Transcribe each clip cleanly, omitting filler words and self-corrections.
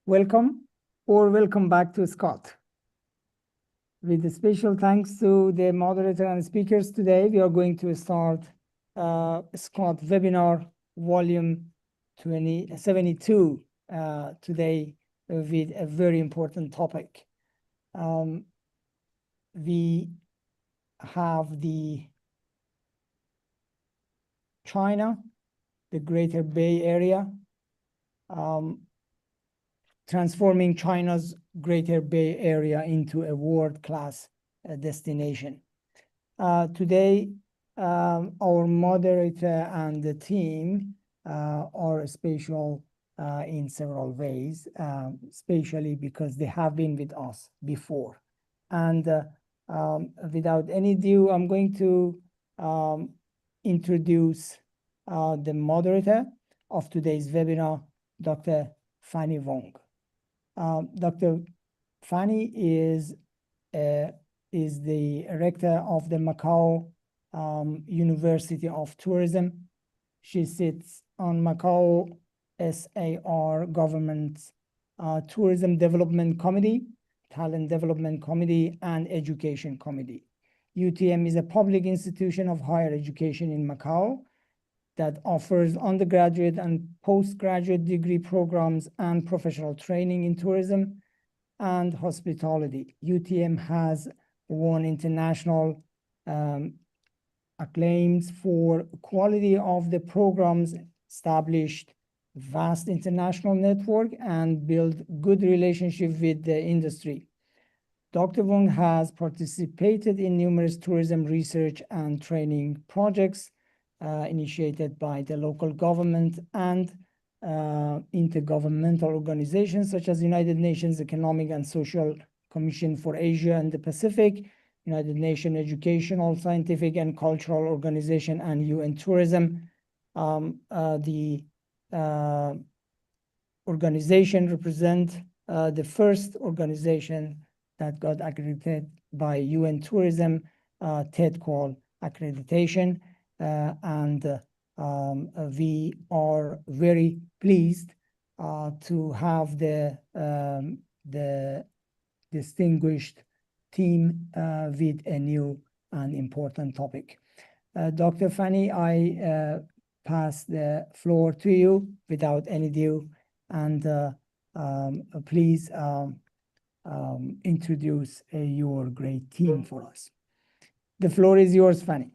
welcome or welcome back to Scott. With a special thanks to the moderator and speakers today, we are going to start Scott webinar volume 72 today with a very important topic. We have the China, the Greater Bay Area, transforming China's Greater Bay Area into a world-class destination. Today, our moderator and the team are special in several ways, especially because they have been with us before. And without any ado, I'm going to introduce the moderator of today's webinar, Dr. Fanny Wong. Dr. Fanny is the rector of the Macau University of Tourism. She sits on Macau SAR government's Tourism Development Committee, Talent Development Committee, and Education Committee. UTM is a public institution of higher education in Macau that offers undergraduate and postgraduate degree programs and professional training in tourism and hospitality. UTM has won international acclaims for quality of the programs, established vast international network, and built good relationship with the industry. Dr. Wong has participated in numerous tourism research and training projects initiated by the local government and intergovernmental organizations such as United Nations Economic and Social Commission for Asia and the Pacific, United Nations Educational, Scientific, and Cultural Organization, and UN Tourism. The organization represents the first organization that got accredited by UN Tourism, TEDCall accreditation. And we are very pleased to have the distinguished team with a new and important topic. Dr. Fanny, I pass the floor to you without any ado, and please introduce your great team for us. The floor is yours, Fanny.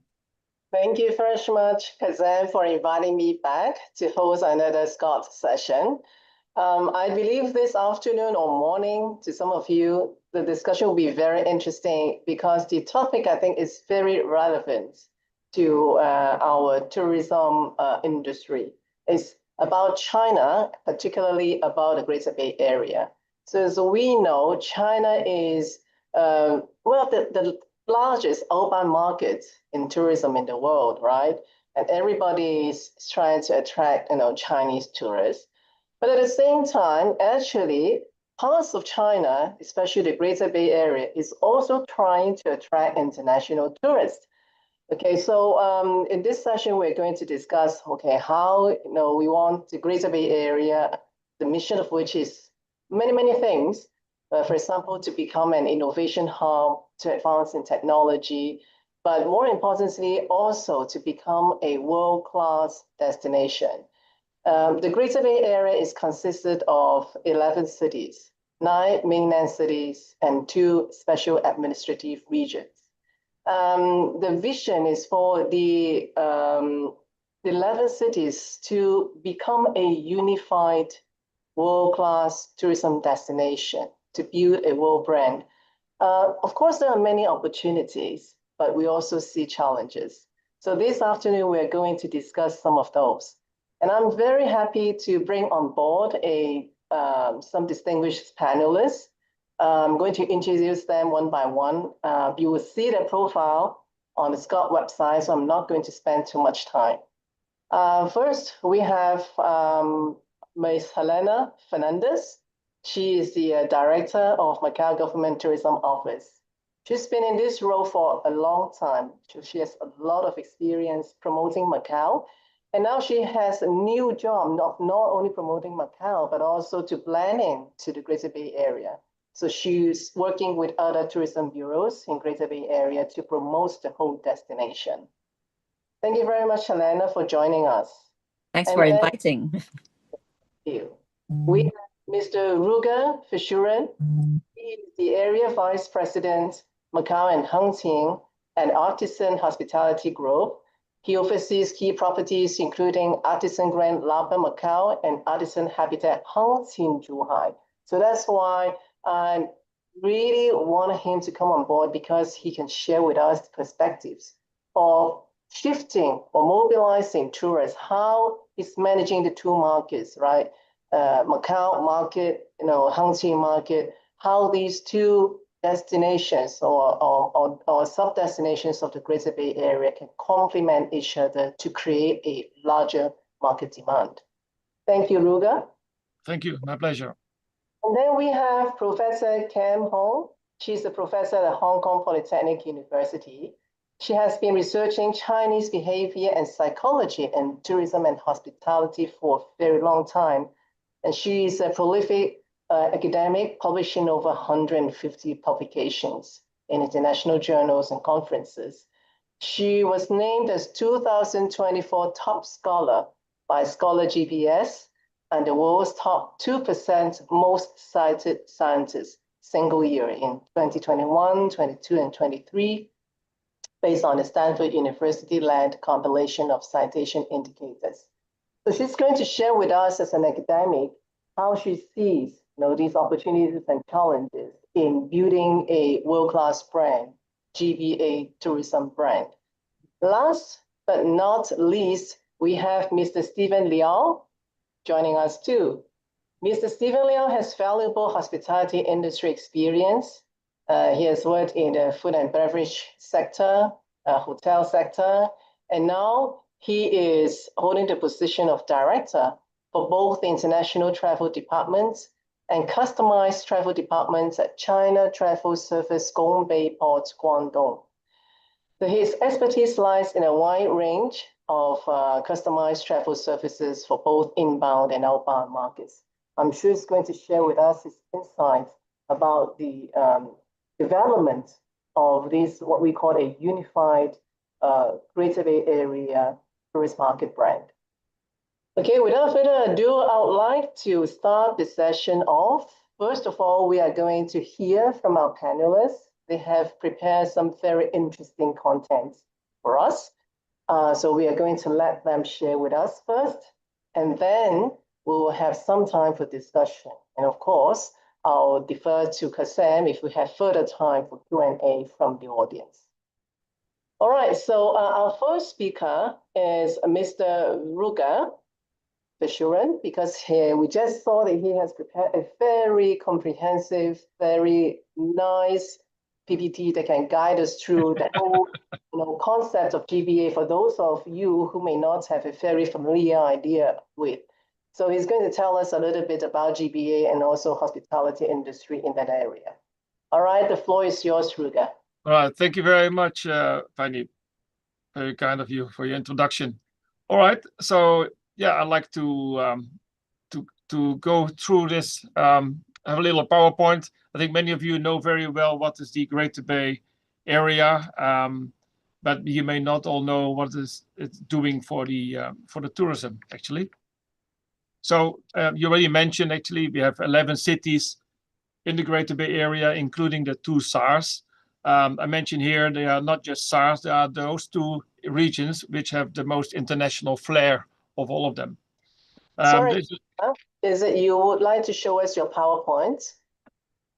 Thank you very much, Kazan, for inviting me back to host another Scott session. I believe this afternoon or morning, to some of you, the discussion will be very interesting because the topic, I think, is very relevant to our tourism industry. It's about China, particularly about the Greater Bay Area. So as we know, China is the largest urban market in tourism in the world, right? And everybody is trying to attract, Chinese tourists. But at the same time, actually, parts of China, especially the Greater Bay Area, is also trying to attract international tourists. Okay, so in this session, we're going to discuss, how we want the Greater Bay Area, the mission of which is many things. For example, to become an innovation hub, to advance in technology, but more importantly, also to become a world-class destination. The Greater Bay Area is consisted of 11 cities, 9 mainland cities, and 2 special administrative regions. The vision is for the 11 cities to become a unified world-class tourism destination, to build a world brand. Of course, there are many opportunities, but we also see challenges. So this afternoon, we're going to discuss some of those. And I'm very happy to bring on board some distinguished panelists. I'm going to introduce them one by one. You will see their profile on the Scott website, so I'm not going to spend too much time. First, we have Ms. Helena Fernandez. She is the Director of Macau Government Tourism Office. She's been in this role for a long time. She has a lot of experience promoting Macau And now she has a new job, not only promoting Macau, but also to blend in to the Greater Bay Area. So she's working with other tourism bureaus in Greater Bay Area to promote the whole destination. Thank you very much, Helena, for joining us. Thanks And for then- inviting. Thank you. We have Mr. Ruger Fishuren. He is the Area Vice President, Macau and Hengqin, and Artisan Hospitality Group. He oversees key properties, including Artisan Grand Lapa Macau and Artisan Habitat Hengqin Zhuhai. So that's why I really want him to come on board, because he can share with us perspectives of shifting or mobilizing tourists, how he's managing the two markets, right? Macau market, Hengqin market, how these two destinations or sub-destinations of the Greater Bay Area can complement each other to create a larger market demand. Thank you, Ruga. Thank you, my pleasure. And then we have Professor Cam Hong. She's a professor at Hong Kong Polytechnic University. She has been researching Chinese behavior and psychology in tourism and hospitality for a very long time. And she is a prolific academic, publishing over 150 publications in international journals and conferences. She was named as 2024 top scholar by Scholar GPS and the world's top 2% most cited scientists single year in 2021, 22, and 23, based on the Stanford University-led compilation of citation indicators. So she's going to share with us as an academic how she sees these opportunities and challenges in building a world-class brand, GBA tourism brand. Last but not least, we have Mr. Stephen Liao joining us too. Mr. Stephen Liao has valuable hospitality industry experience. He has worked in the food and beverage sector, hotel sector, and now he is holding the position of director for both the international travel departments and customized travel departments at China Travel Service Gongbei Port, Guangdong. So his expertise lies in a wide range of customized travel services for both inbound and outbound markets. I'm sure he's going to share with us his insights about the development of this, what we call a unified Greater Bay Area tourist market brand. Okay, without further ado, I would like to start the session off. First of all, we are going to hear from our panelists. They have prepared some very interesting content for us. So we are going to let them share with us first, and then we will have some time for discussion. And of course, I'll defer to Kasem if we have further time for Q&A from the audience. All right, so our first speaker is Mr. Ruger Fishuren, because we just saw that he has prepared a very comprehensive, very nice PPT that can guide us through the whole concept of GBA for those of you who may not have a very familiar idea with. So he's going to tell us a little bit about GBA and also hospitality industry in that area. All right, the floor is yours, Ruger. All right, thank you very much, Fanny. Very kind of you for your introduction. All right, so yeah, I'd like to go through this. I have a little PowerPoint. I think many of you know very well what is the Greater Bay Area, but you may not all know what it's doing for the tourism actually. So you already mentioned actually we have 11 cities in the Greater Bay Area, including the two SARs. I mentioned here they are not just SARs; they are those two regions which have the most international flair of all of them. Sorry, is it you would like to show us your PowerPoint?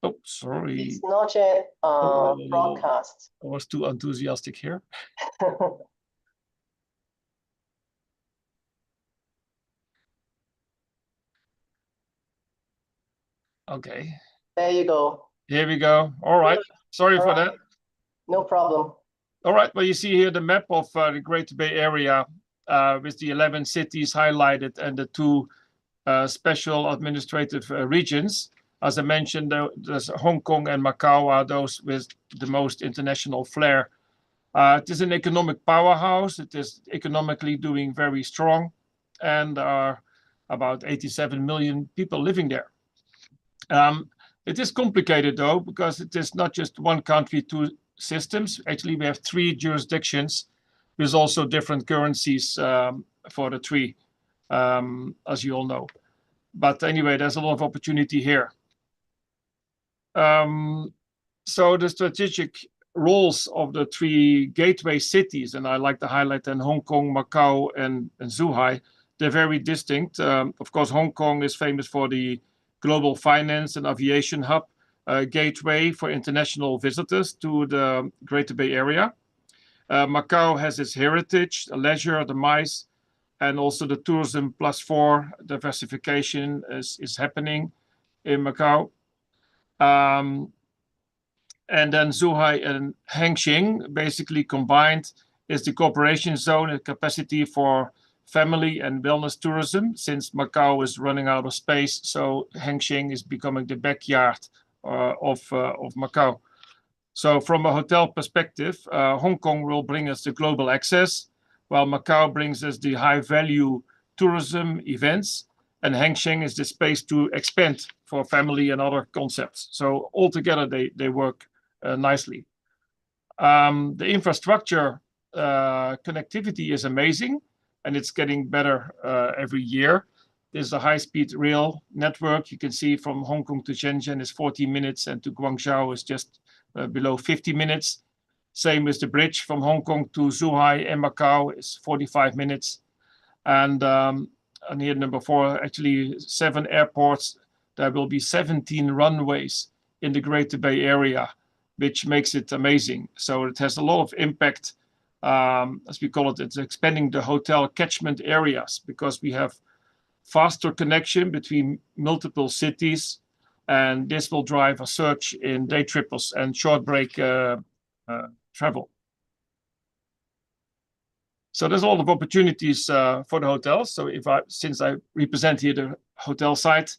Oh, sorry. It's not yet broadcast. I was too enthusiastic here. Okay. There you go. Here we go. All right. Sorry for that. No problem. All right. Well, you see here the map of the Greater Bay Area with the 11 cities highlighted and the two special administrative regions. As I mentioned, there's Hong Kong and Macau are those with the most international flair. It is an economic powerhouse. It is economically doing very strong. and are about 87 million people living there. It is complicated though, because it is not just one country, two systems. Actually, we have 3 jurisdictions with also different currencies for the 3, as you all know. But anyway, there's a lot of opportunity here. So the strategic roles of the 3 gateway cities, and I like to highlight then Hong Kong, Macau, and Zhuhai, they're very distinct. Of course, Hong Kong is famous for the global finance and aviation hub, gateway for international visitors to the Greater Bay Area. Macau has its heritage, the leisure, the MICE, and also the tourism +4 diversification is happening in Macau. And then Zhuhai and Hengqin basically combined is the cooperation zone and capacity for family and wellness tourism, since Macau is running out of space. So Hengqin is becoming the backyard of Macau. So from a hotel perspective, Hong Kong will bring us the global access, while Macau brings us the high value tourism events, and Hengqin is the space to expand for family and other concepts. So altogether they work nicely. The infrastructure connectivity is amazing, and it's getting better every year. There's a high-speed rail network. You can see from Hong Kong to Shenzhen is 40 minutes, and to Guangzhou is just below 50 minutes. Same with the bridge from Hong Kong to Zhuhai and Macau is 45 minutes. And here number 4, actually 7 airports. There will be 17 runways in the Greater Bay Area, which makes it amazing. So it has a lot of impact, as we call it, it's expanding the hotel catchment areas, because we have faster connection between multiple cities, and this will drive a surge in day trippers and short break travel. So there's a lot of opportunities for the hotels. So since I represent here the hotel side,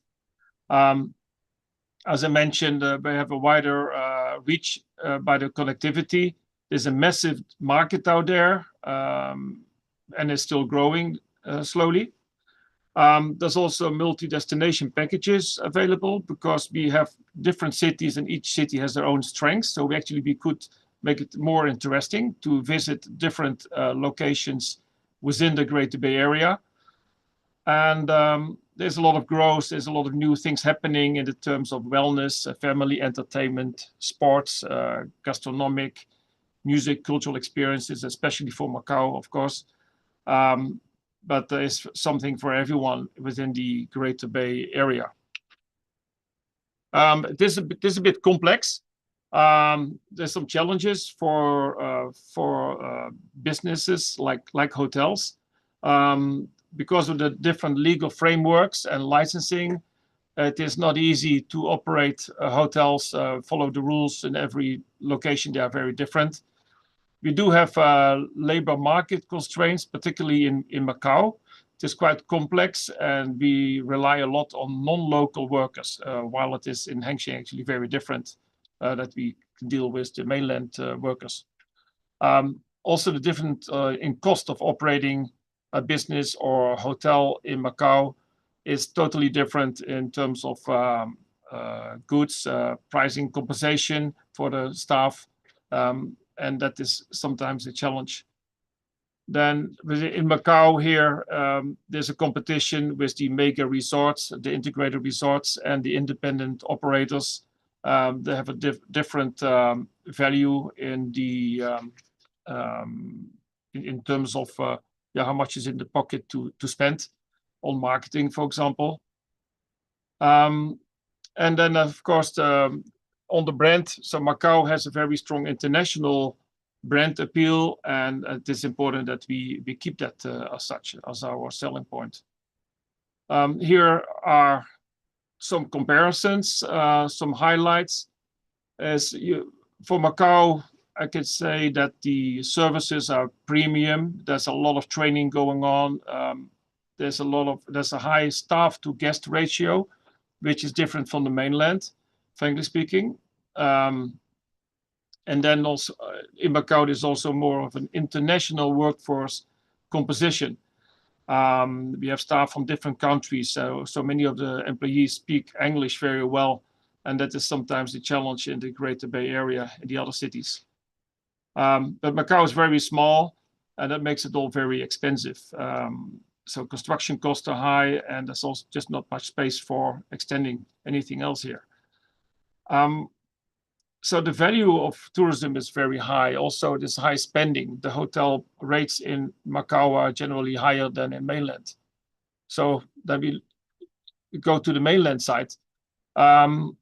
as I mentioned, we have a wider reach by the connectivity. There's a massive market out there, and it's still growing slowly. There's also multi-destination packages available, because we have different cities and each city has their own strengths. So we could make it more interesting to visit different locations within the Greater Bay Area. And there's a lot of growth, there's a lot of new things happening in the terms of wellness, family entertainment, sports, gastronomic, music, cultural experiences, especially for Macau, of course. But there is something for everyone within the Greater Bay Area. This is a bit complex. There's some challenges for businesses like hotels. Because of the different legal frameworks and licensing, it is not easy to operate hotels, follow the rules in every location. They are very different. We do have labor market constraints, particularly in Macau. It is quite complex, and we rely a lot on non-local workers, while it is in Hengqin actually very different, that we can deal with the mainland workers. Also, the different in cost of operating a business or a hotel in Macau is totally different in terms of goods, pricing, compensation for the staff, and that is sometimes a challenge. Then in Macau here, there's a competition with the mega resorts, the integrated resorts, and the independent operators. They have a different value in the in terms of how much is in the pocket to spend on marketing, for example. And then, of course, on the brand, so Macau has a very strong international brand appeal, and it is important that we keep that as such, as our selling point. Here are some comparisons, some highlights. For Macau, I could say that the services are premium. There's a lot of training going on. There's a high staff to guest ratio, which is different from the mainland, frankly speaking. And then also in Macau, there's also more of an international workforce composition. We have staff from different countries, so many of the employees speak English very well, and that is sometimes the challenge in the Greater Bay Area in the other cities. But Macau is very small, and that makes it all very expensive. So construction costs are high, and there's also just not much space for extending anything else here. So the value of tourism is very high. Also, this high spending. The hotel rates in Macau are generally higher than in mainland. So then we go to the mainland side. So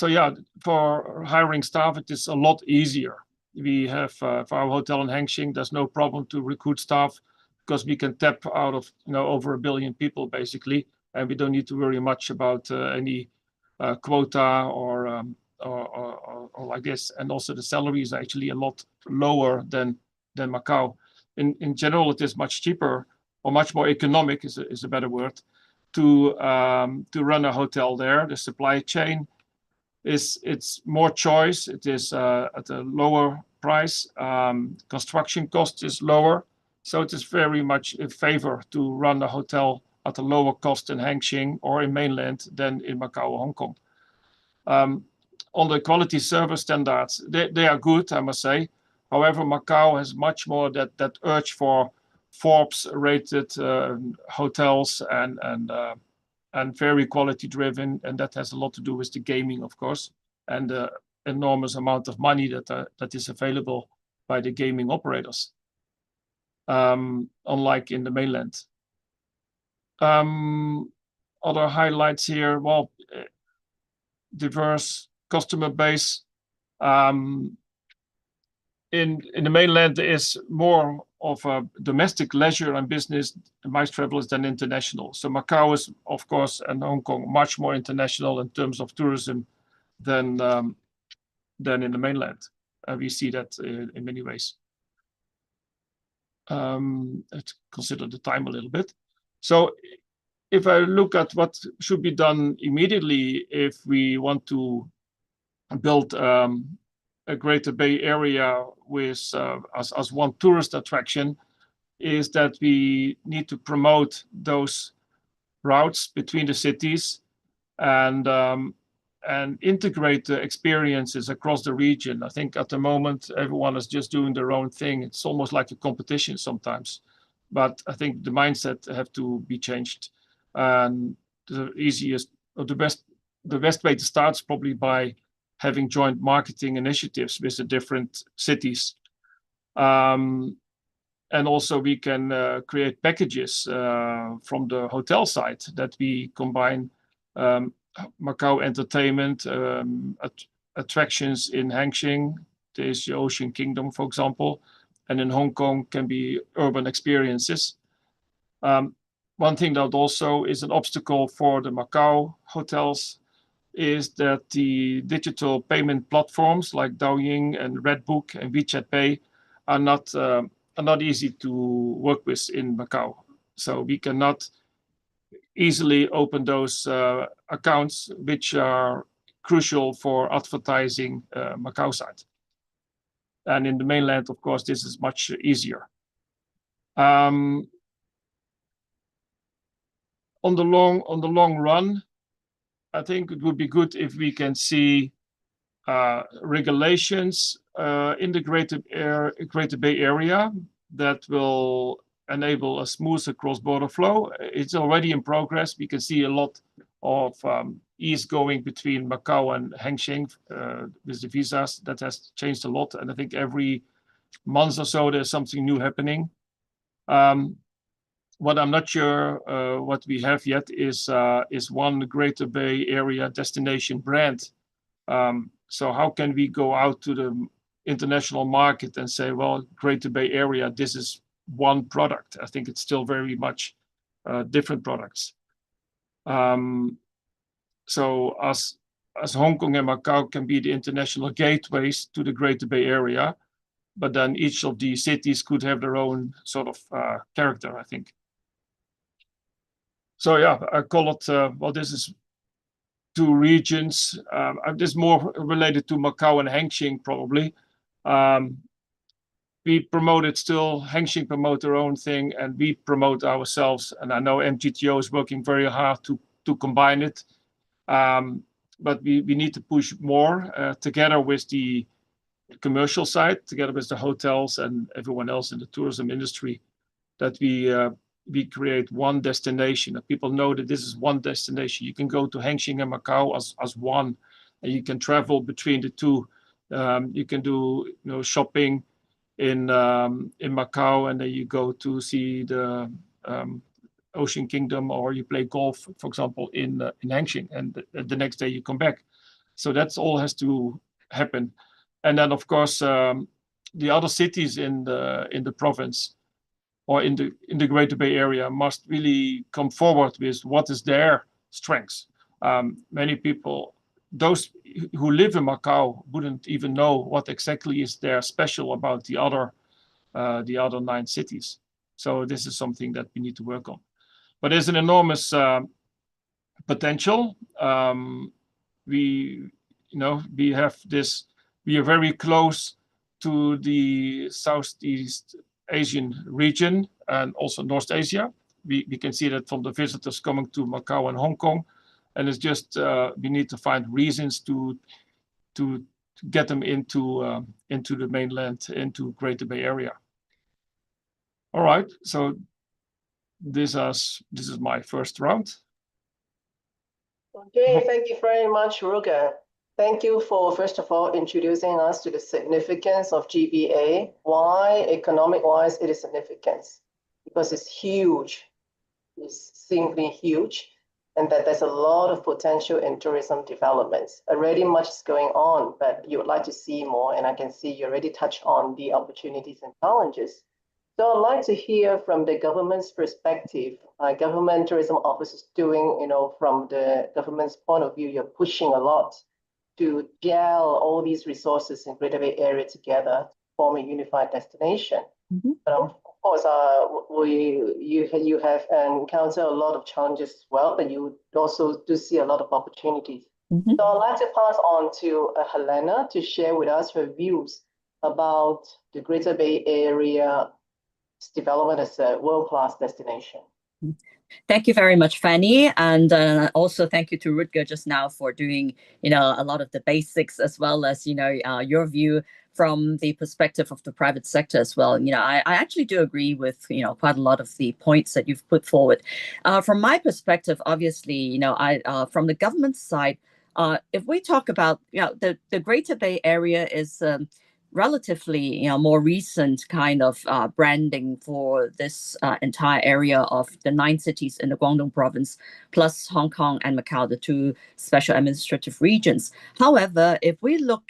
yeah, for hiring staff, it is a lot easier. We have for our hotel in Hengqin, there's no problem to recruit staff because we can tap out of over 1 billion people basically, and we don't need to worry much about any quota or like this. And also the salary is actually a lot lower than Macau. In general, it is much cheaper or much more economic is a better word to run a hotel there. The supply chain it's more choice. It is at a lower price. Construction cost is lower, so it is very much in favor to run a hotel at a lower cost in Hengqin or in mainland than in Macau or Hong Kong. On the quality service standards, they are good, I must say. However, Macau has much more that urge for Forbes-rated hotels and very quality driven, and that has a lot to do with the gaming, of course, and the enormous amount of money that is available by the gaming operators, unlike in the mainland. Other highlights here, well, diverse customer base. In the mainland, there is more of a domestic leisure and business MICE travelers than international. So Macau is, of course, and Hong Kong, much more international in terms of tourism than in the mainland. We see that in many ways. Let's consider the time a little bit. So if I look at what should be done immediately if we want to build a Greater Bay Area with as one tourist attraction, is that we need to promote those routes between the cities and integrate the experiences across the region. I think at the moment everyone is just doing their own thing. It's almost like a competition sometimes, but I think the mindset have to be changed. And the easiest or the best way to start is probably by having joint marketing initiatives with the different cities. And also we can create packages from the hotel side that we combine Macau entertainment, attractions in Hengqin, there's the Ocean Kingdom, for example, and in Hong Kong can be urban experiences. One thing that also is an obstacle for the Macau hotels is that the digital payment platforms like Douyin and Redbook and WeChat Pay are not easy to work with in Macau. So we cannot easily open those accounts, which are crucial for advertising Macau side. And in the mainland, of course, this is much easier. On the long run, I think it would be good if we can see regulations in the Greater Bay Area that will enable a smoother cross-border flow. It's already in progress. We can see a lot of ease going between Macau and Hengqin with the visas. That has changed a lot, and I think every month or so there's something new happening. What I'm not sure what we have yet is one Greater Bay Area destination brand. So how can we go out to the international market and say, well, Greater Bay Area, this is one product? I think it's still very much different products. So as Hong Kong and Macau can be the international gateways to the Greater Bay Area, but then each of the cities could have their own sort of character, I think. So yeah, I call it, well, this is two regions. This is more related to Macau and Hengqin probably. we promote it still. Hengqin promote their own thing, and we promote ourselves. And I know MGTO is working very hard to combine it. But we need to push more together with the commercial side, together with the hotels and everyone else in the tourism industry, that we create one destination, that people know that this is one destination. You can go to Hengqin and Macau as one, and you can travel between the two. You can do shopping in Macau, and then you go to see the Ocean Kingdom, or you play golf, for example, in Hengqin, and the next day you come back. So that's all has to happen. And then of course the other cities in the province or in the Greater Bay Area must really come forward with what is their strengths. Many people, those who live in Macau, wouldn't even know what exactly is there special about the other 9 cities. So this is something that we need to work on. But there's an enormous potential. We have this. We are very close to the Southeast Asian region and also North Asia. We can see that from the visitors coming to Macau and Hong Kong, and it's just we need to find reasons to get them into the mainland, into Greater Bay Area. All right, so this is my first round. Okay, thank you very much, Rutger. Thank you for, first of all, introducing us to the significance of GBA. Why, economic-wise, it is significant? Because it's huge. It's simply huge, and that there's a lot of potential in tourism developments. Already much is going on, but you would like to see more, and I can see you already touched on the opportunities and challenges. So I'd like to hear from the government's perspective. Government tourism office is doing, from the government's point of view, you're pushing a lot to gel all these resources in Greater Bay Area together to form a unified destination. But of course, you have encountered a lot of challenges as well, but you also do see a lot of opportunities. So I'd like to pass on to Helena to share with us her views about the Greater Bay Area development as a world-class destination. Thank you very much, Fanny, and also thank you to Rutger just now for doing a lot of the basics, as well as your view from the perspective of the private sector as well. I actually do agree with quite a lot of the points that you've put forward. From my perspective, obviously, from the government side, if we talk about the Greater Bay Area is relatively more recent kind of branding for this entire area of the 9 cities in the Guangdong province, plus Hong Kong and Macau, the 2 special administrative regions. However, if we look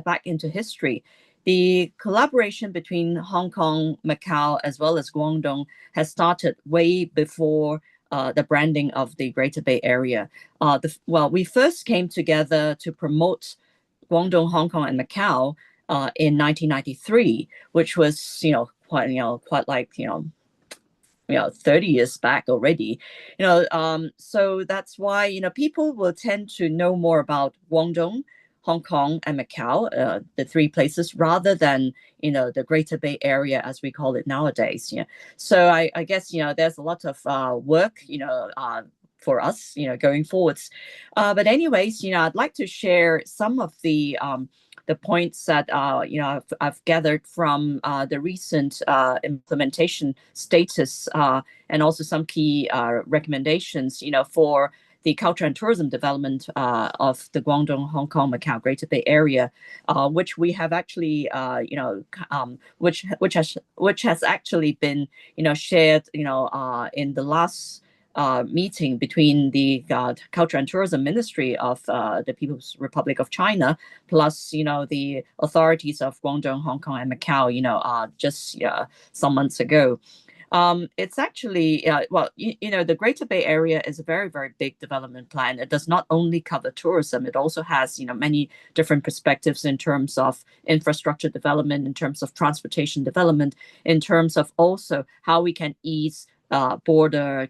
back into history, the collaboration between Hong Kong, Macau, as well as Guangdong has started way before the branding of the Greater Bay Area. We first came together to promote Guangdong, Hong Kong, and Macau in 1993, which was quite like 30 years back already. So that's why people will tend to know more about Guangdong, Hong Kong, and Macau, the 3 places, rather than the Greater Bay Area as we call it nowadays. So I guess there's a lot of work for us going forwards. But anyways, I'd like to share some of the points that I've gathered from the recent implementation status, and also some key recommendations for the culture and tourism development of the Guangdong, Hong Kong, Macau, Greater Bay Area, which we have actually, which has actually been shared in the last meeting between the Culture and Tourism Ministry of the People's Republic of China, plus the authorities of Guangdong, Hong Kong, and Macau, just some months ago. It's actually, the Greater Bay Area is a very, very big development plan. It does not only cover tourism, it also has, many different perspectives in terms of infrastructure development, in terms of transportation development, in terms of also how we can ease border,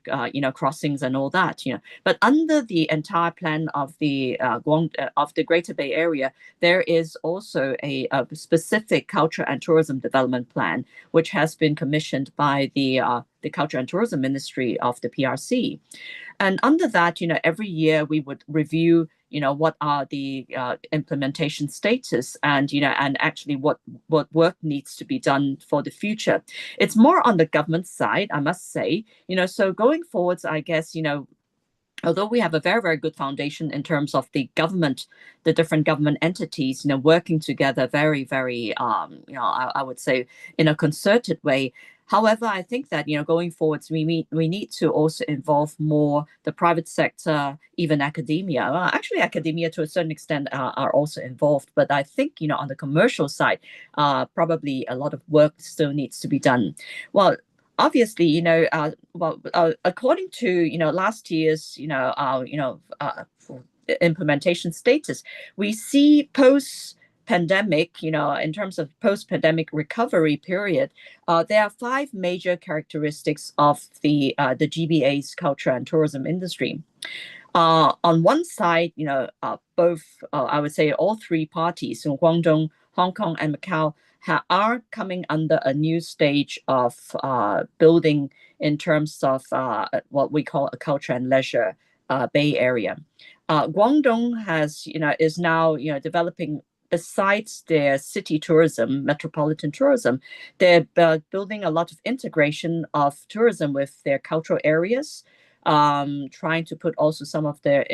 crossings and all that, But under the entire plan of the Greater Bay Area, there is also a specific culture and tourism development plan, which has been commissioned by the Culture and Tourism Ministry of the PRC. And under that, every year we would review, what are the implementation status and, and actually what work needs to be done for the future. It's more on the government side, I must say, so going forwards, I guess, although we have a very, very good foundation in terms of the government, the different government entities, working together very, very, I would say in a concerted way. However, I think that, going forwards, we need to also involve more the private sector, even academia. Well, actually, academia to a certain extent are also involved. But I think, on the commercial side, probably a lot of work still needs to be done. Well, obviously, according to last year's implementation status, we see post-pandemic, in terms of post-pandemic recovery period, there are 5 major characteristics of the GBA's culture and tourism industry. On one side, both, I would say all 3 parties, so Guangdong, Hong Kong, and Macau, are coming under a new stage of building in terms of what we call a culture and leisure Bay Area. Guangdong is now developing. Besides their city tourism, metropolitan tourism, they're building a lot of integration of tourism with their cultural areas, trying to put also some of their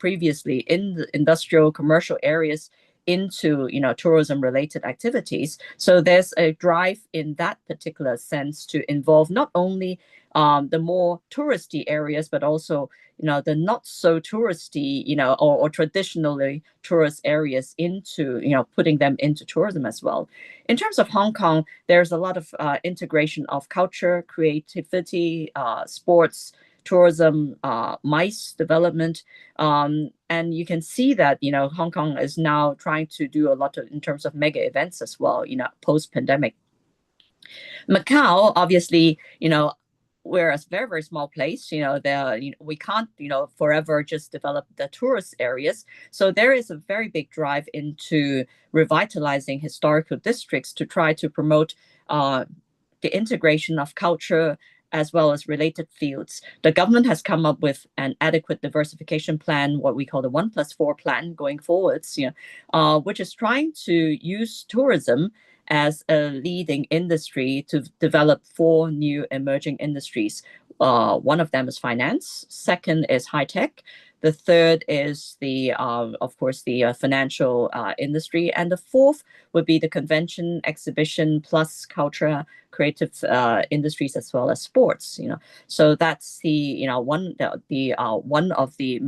previously in the industrial commercial areas into tourism related activities. So there's a drive in that particular sense to involve not only the more touristy areas, but also the not so touristy or traditionally tourist areas into putting them into tourism as well. In terms of Hong Kong, there's a lot of integration of culture, creativity, sports, tourism, MICE development, and you can see that Hong Kong is now trying to do a lot in terms of mega events as well, post-pandemic. Macau, obviously, we're a very, very small place. We can't forever just develop the tourist areas. So there is a very big drive into revitalizing historical districts to try to promote the integration of culture as well as related fields. The government has come up with an adequate diversification plan, what we call the 1+4 plan going forwards, which is trying to use tourism as a leading industry to develop 4 new emerging industries. One of them is finance. Second is high tech. The third is of course, the financial industry, and the fourth would be the convention, exhibition, plus culture, creative industries, as well as sports. So that's the one of the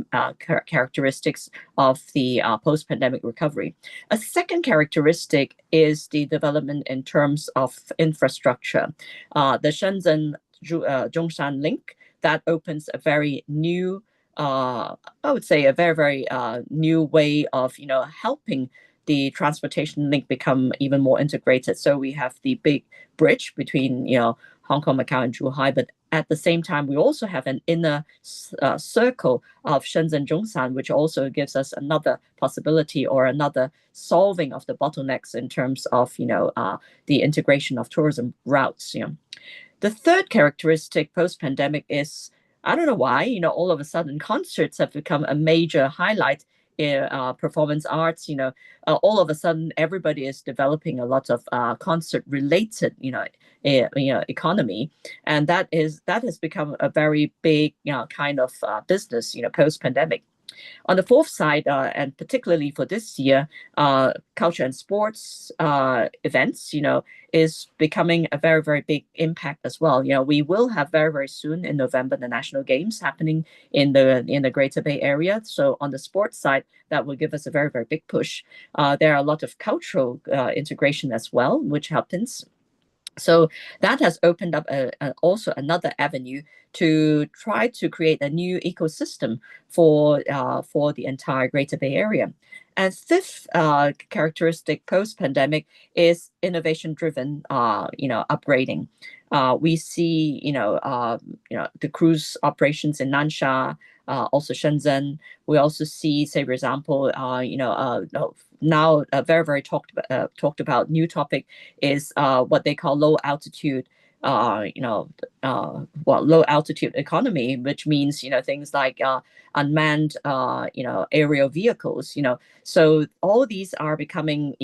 characteristics of the post-pandemic recovery. A second characteristic is the development in terms of infrastructure. The Shenzhen Zhongshan link that opens a very new, I would say, a very, very new way of helping the transportation link become even more integrated. So we have the big bridge between Hong Kong, Macau, and Zhuhai, but at the same time, we also have an inner circle of Shenzhen Zhongshan, which also gives us another possibility or another solving of the bottlenecks in terms of the integration of tourism routes. The third characteristic post-pandemic is, I don't know why, all of a sudden concerts have become a major highlight in performance arts. All of a sudden everybody is developing a lot of concert-related, economy, and that has become a very big, kind of business, post-pandemic. On the fourth side, and particularly for this year, culture and sports events, is becoming a very, very big impact as well. We will have very, very soon in November the National Games happening in the Greater Bay Area. So on the sports side, that will give us a very, very big push. There are a lot of cultural integration as well, which happens. So that has opened up also another avenue to try to create a new ecosystem for the entire Greater Bay Area. And fifth characteristic post-pandemic is innovation-driven, upgrading. We see, the cruise operations in Nansha, also Shenzhen. We also see, say, for example, now a very talked about new topic is what they call low altitude low altitude economy, which means things like unmanned aerial vehicles. So all these are becoming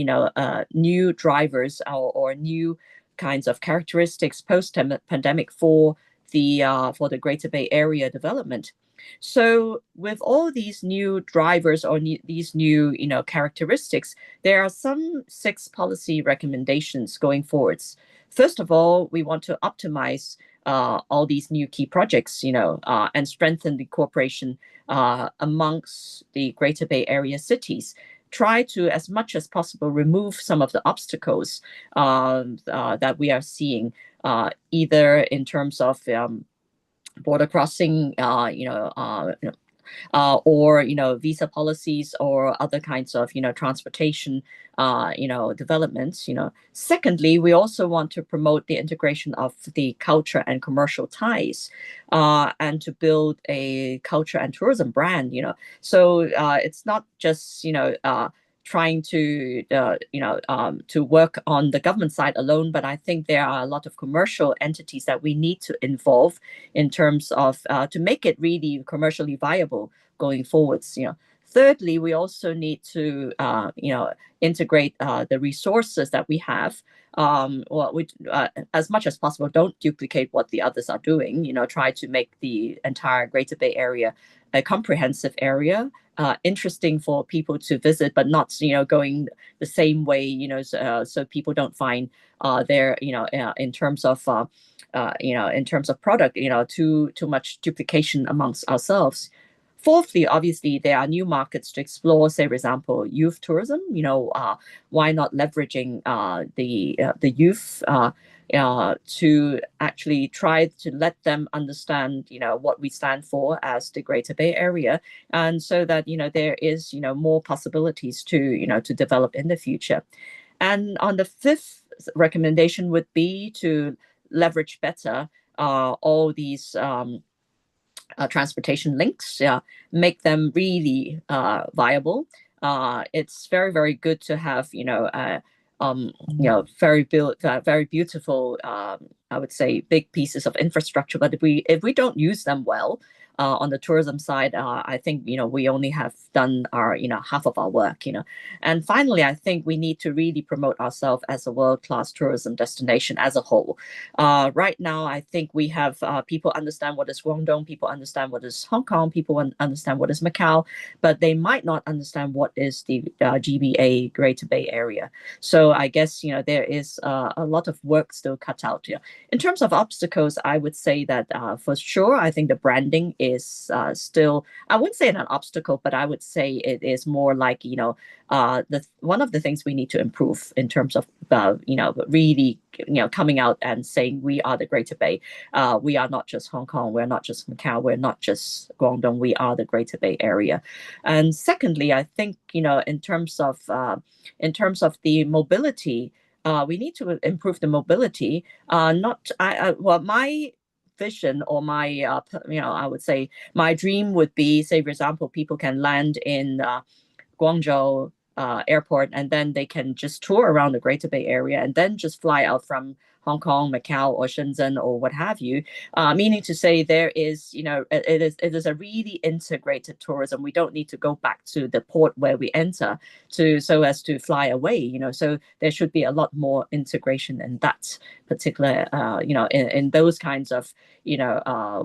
new drivers or new kinds of characteristics post pandemic for the Greater Bay Area development. So with all these new drivers or these new characteristics, there are some 6 policy recommendations going forwards. First of all, we want to optimize all these new key projects, and strengthen the cooperation amongst the Greater Bay Area cities. Try to, as much as possible, remove some of the obstacles that we are seeing, either in terms of border crossing, or visa policies or other kinds of transportation developments. Secondly, we also want to promote the integration of the culture and commercial ties, and to build a culture and tourism brand. So it's not just trying to to work on the government side alone, but I think there are a lot of commercial entities that we need to involve in terms of to make it really commercially viable going forwards. Thirdly, we also need to integrate the resources that we have. As much as possible, don't duplicate what the others are doing. Try to make the entire Greater Bay Area a comprehensive area, interesting for people to visit, but not going the same way. So people don't find there in terms of product too much duplication amongst ourselves. Fourthly, obviously, there are new markets to explore, say, for example, youth tourism. Why not leveraging the youth to actually try to let them understand, what we stand for as the Greater Bay Area, and so that there is more possibilities to to develop in the future. And on the fifth recommendation would be to leverage better all these transportation links, make them really viable. It's very good to have very beautiful, I would say, big pieces of infrastructure. But if we don't use them well, on the tourism side, I think we only have done our half of our work. And finally, I think we need to really promote ourselves as a world-class tourism destination as a whole. Right now, I think we have people understand what is Guangdong, people understand what is Hong Kong, people understand what is Macau, but they might not understand what is the GBA, Greater Bay Area. So I guess there is a lot of work still cut out. In terms of obstacles, I would say that for sure, I think the branding is still, I wouldn't say an obstacle, but I would say it is more like one of the things we need to improve in terms of really coming out and saying we are the Greater Bay. We are not just Hong Kong, we're not just Macau, we're not just Guangdong, we are the Greater Bay Area. And secondly, I think in terms of the mobility, we need to improve the mobility. My vision or my I would say my dream would be, say, for example, people can land in Guangzhou airport, and then they can just tour around the Greater Bay Area and then just fly out from Hong Kong, Macau, or Shenzhen, or what have you. Meaning to say, there is, it is a really integrated tourism. We don't need to go back to the port where we enter so as to fly away. So there should be a lot more integration in that particular, in those kinds of,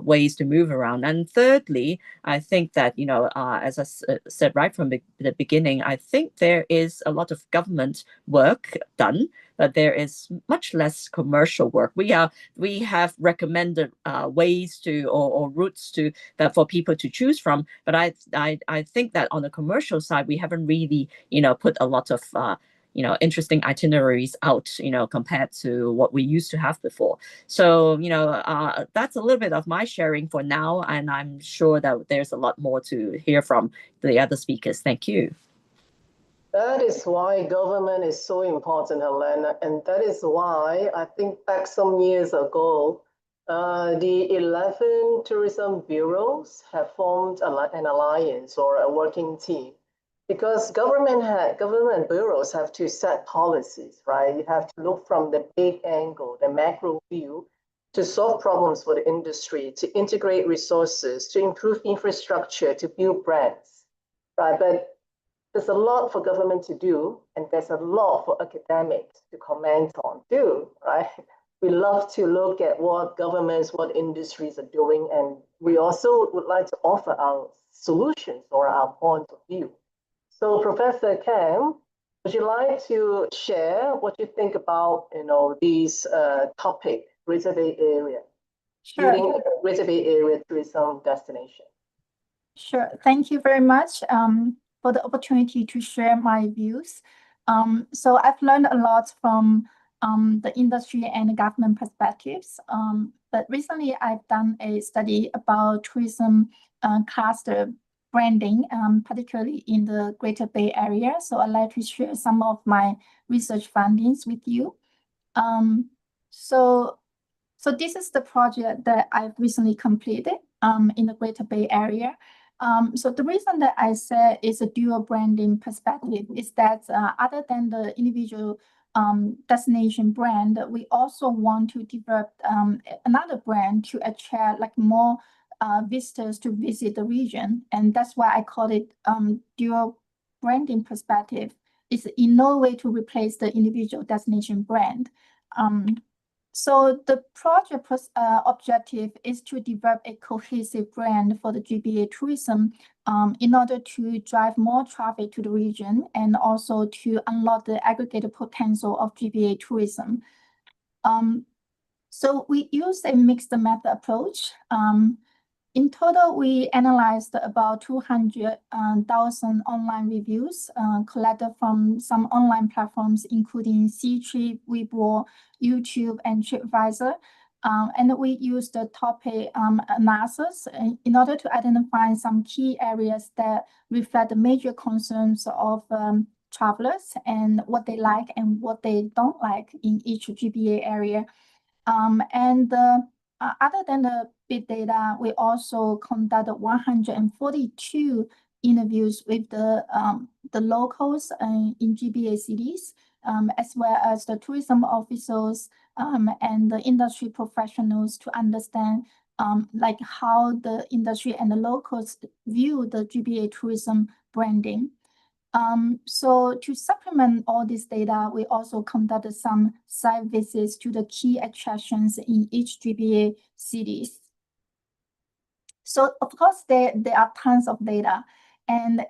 ways to move around. And thirdly, I think that, as I said right from the beginning, I think there is a lot of government work done, but there is much less commercial work. We have recommended ways to or routes to that for people to choose from, but I think that on the commercial side, we haven't really put a lot of interesting itineraries out, compared to what we used to have before. So, that's a little bit of my sharing for now, and I'm sure that there's a lot more to hear from the other speakers. Thank you. That is why government is so important, Helena, and that is why I think back some years ago, the 11 tourism bureaus have formed an alliance or a working team, because government bureaus have to set policies, right? You have to look from the big angle, the macro view, to solve problems for the industry, to integrate resources, to improve infrastructure, to build brands, right? But there's a lot for government to do, and there's a lot for academics to comment on too, right? We love to look at what governments, what industries are doing, and we also would like to offer our solutions or our point of view. So, Professor Cam, would you like to share what you think about, these topic, Greater Bay Area, building a Greater Bay Area tourism destination? Sure. Thank you very much for the opportunity to share my views. So I've learned a lot from the industry and the government perspectives. But recently I've done a study about tourism cluster branding, particularly in the Greater Bay Area. So I'd like to share some of my research findings with you. So this is the project that I've recently completed in the Greater Bay Area. So the reason that I say it's a dual branding perspective is that other than the individual destination brand, we also want to develop another brand to attract like more visitors to visit the region. And that's why I call it dual branding perspective. It's in no way to replace the individual destination brand. So the project objective is to develop a cohesive brand for the GBA tourism in order to drive more traffic to the region and also to unlock the aggregated potential of GBA tourism. So we use a mixed method approach. In total, we analyzed about 200,000 online reviews collected from some online platforms, including Ctrip, Weibo, YouTube, and TripAdvisor. And we used the topic analysis in order to identify some key areas that reflect the major concerns of travelers and what they like and what they don't like in each GBA area. Other than the big data, we also conducted 142 interviews with the locals in GBA cities, as well as the tourism officials and the industry professionals to understand like how the industry and the locals view the GBA tourism branding. So to supplement all this data, we also conducted some site visits to the key attractions in each GBA cities. So of course, there are tons of data. And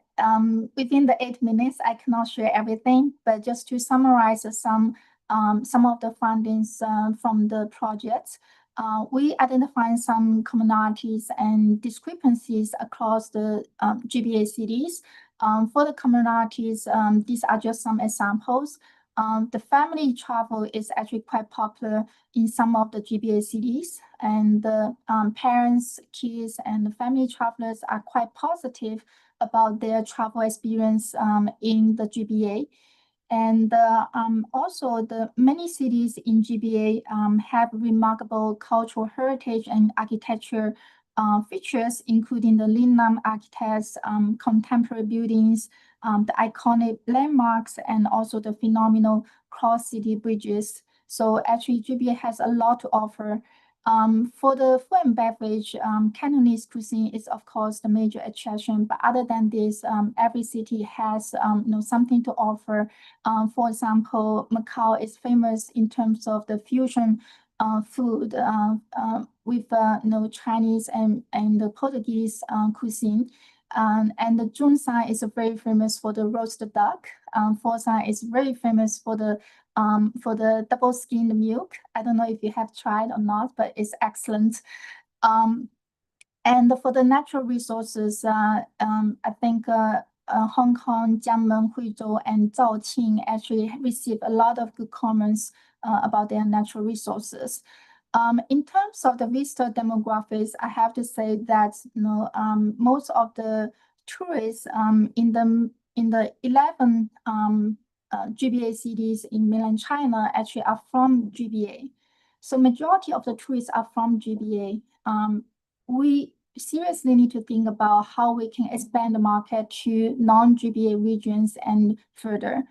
within the 8 minutes, I cannot share everything, but just to summarize some of the findings from the project, we identified some commonalities and discrepancies across the GBA cities. For the commonalities, these are just some examples. The family travel is actually quite popular in some of the GBA cities, and the parents, kids, and the family travelers are quite positive about their travel experience in the GBA. And also, the many cities in GBA have remarkable cultural heritage and architecture features, including the Lin-Lam architects, contemporary buildings, the iconic landmarks, and also the phenomenal cross-city bridges. So actually, GBA has a lot to offer. For the food and beverage, Cantonese cuisine is of course the major attraction. But other than this, every city has something to offer. For example, Macau is famous in terms of the fusion food with Chinese and the Portuguese cuisine. And the Zhongshan is very famous for the roasted duck. Foshan is very famous for the double skinned milk. I don't know if you have tried or not, but it's excellent. And for the natural resources, I think Hong Kong, Jiangmen, Huizhou, and Zhaoqing actually receive a lot of good comments about their natural resources. In terms of the visitor demographics, I have to say that most of the tourists in the in the 11 GBA cities in mainland China actually are from GBA. So majority of the tourists are from GBA. We seriously need to think about how we can expand the market to non-GBA regions and further.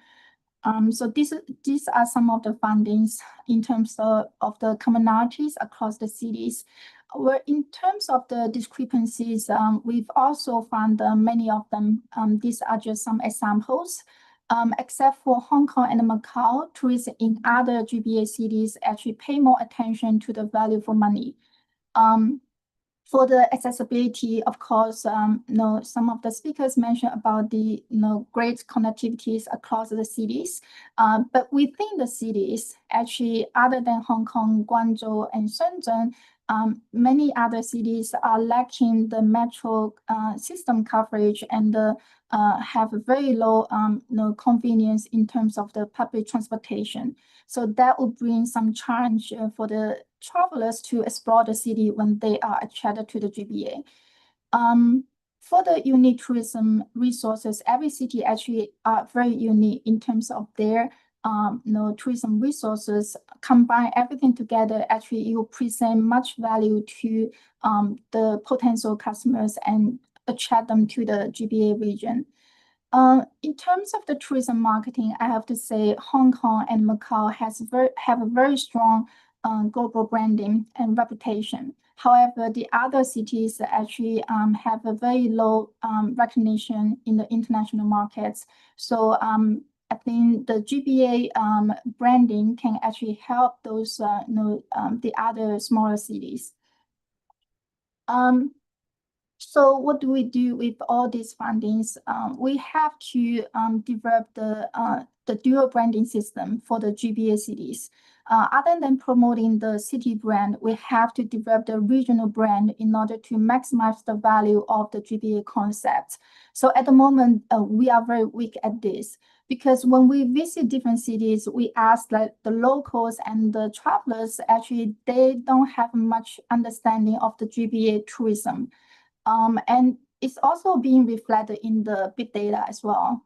So these are some of the findings in terms of the commonalities across the cities. Where in terms of the discrepancies, we've also found many of them. These are just some examples. Except for Hong Kong and Macau, tourists in other GBA cities actually pay more attention to the value for money. For the accessibility, of course, some of the speakers mentioned about the great connectivities across the cities. But within the cities, actually, other than Hong Kong, Guangzhou, and Shenzhen, many other cities are lacking the metro system coverage and have very low convenience in terms of the public transportation. So that would bring some challenge for the travelers to explore the city when they are attracted to the GBA. For the unique tourism resources, every city actually are very unique in terms of their tourism resources. Combine everything together, actually you present much value to the potential customers and attract them to the GBA region. In terms of the tourism marketing, I have to say Hong Kong and Macau have a very strong global branding and reputation. However, the other cities actually have a very low recognition in the international markets. So I think the GBA branding can actually help those the other smaller cities. So what do we do with all these findings? We have to develop the dual branding system for the GBA cities. Other than promoting the city brand, we have to develop the regional brand in order to maximize the value of the GBA concept. So at the moment, we are very weak at this because when we visit different cities, we ask that the locals and the travelers, actually, they don't have much understanding of the GBA tourism. And it's also being reflected in the big data as well.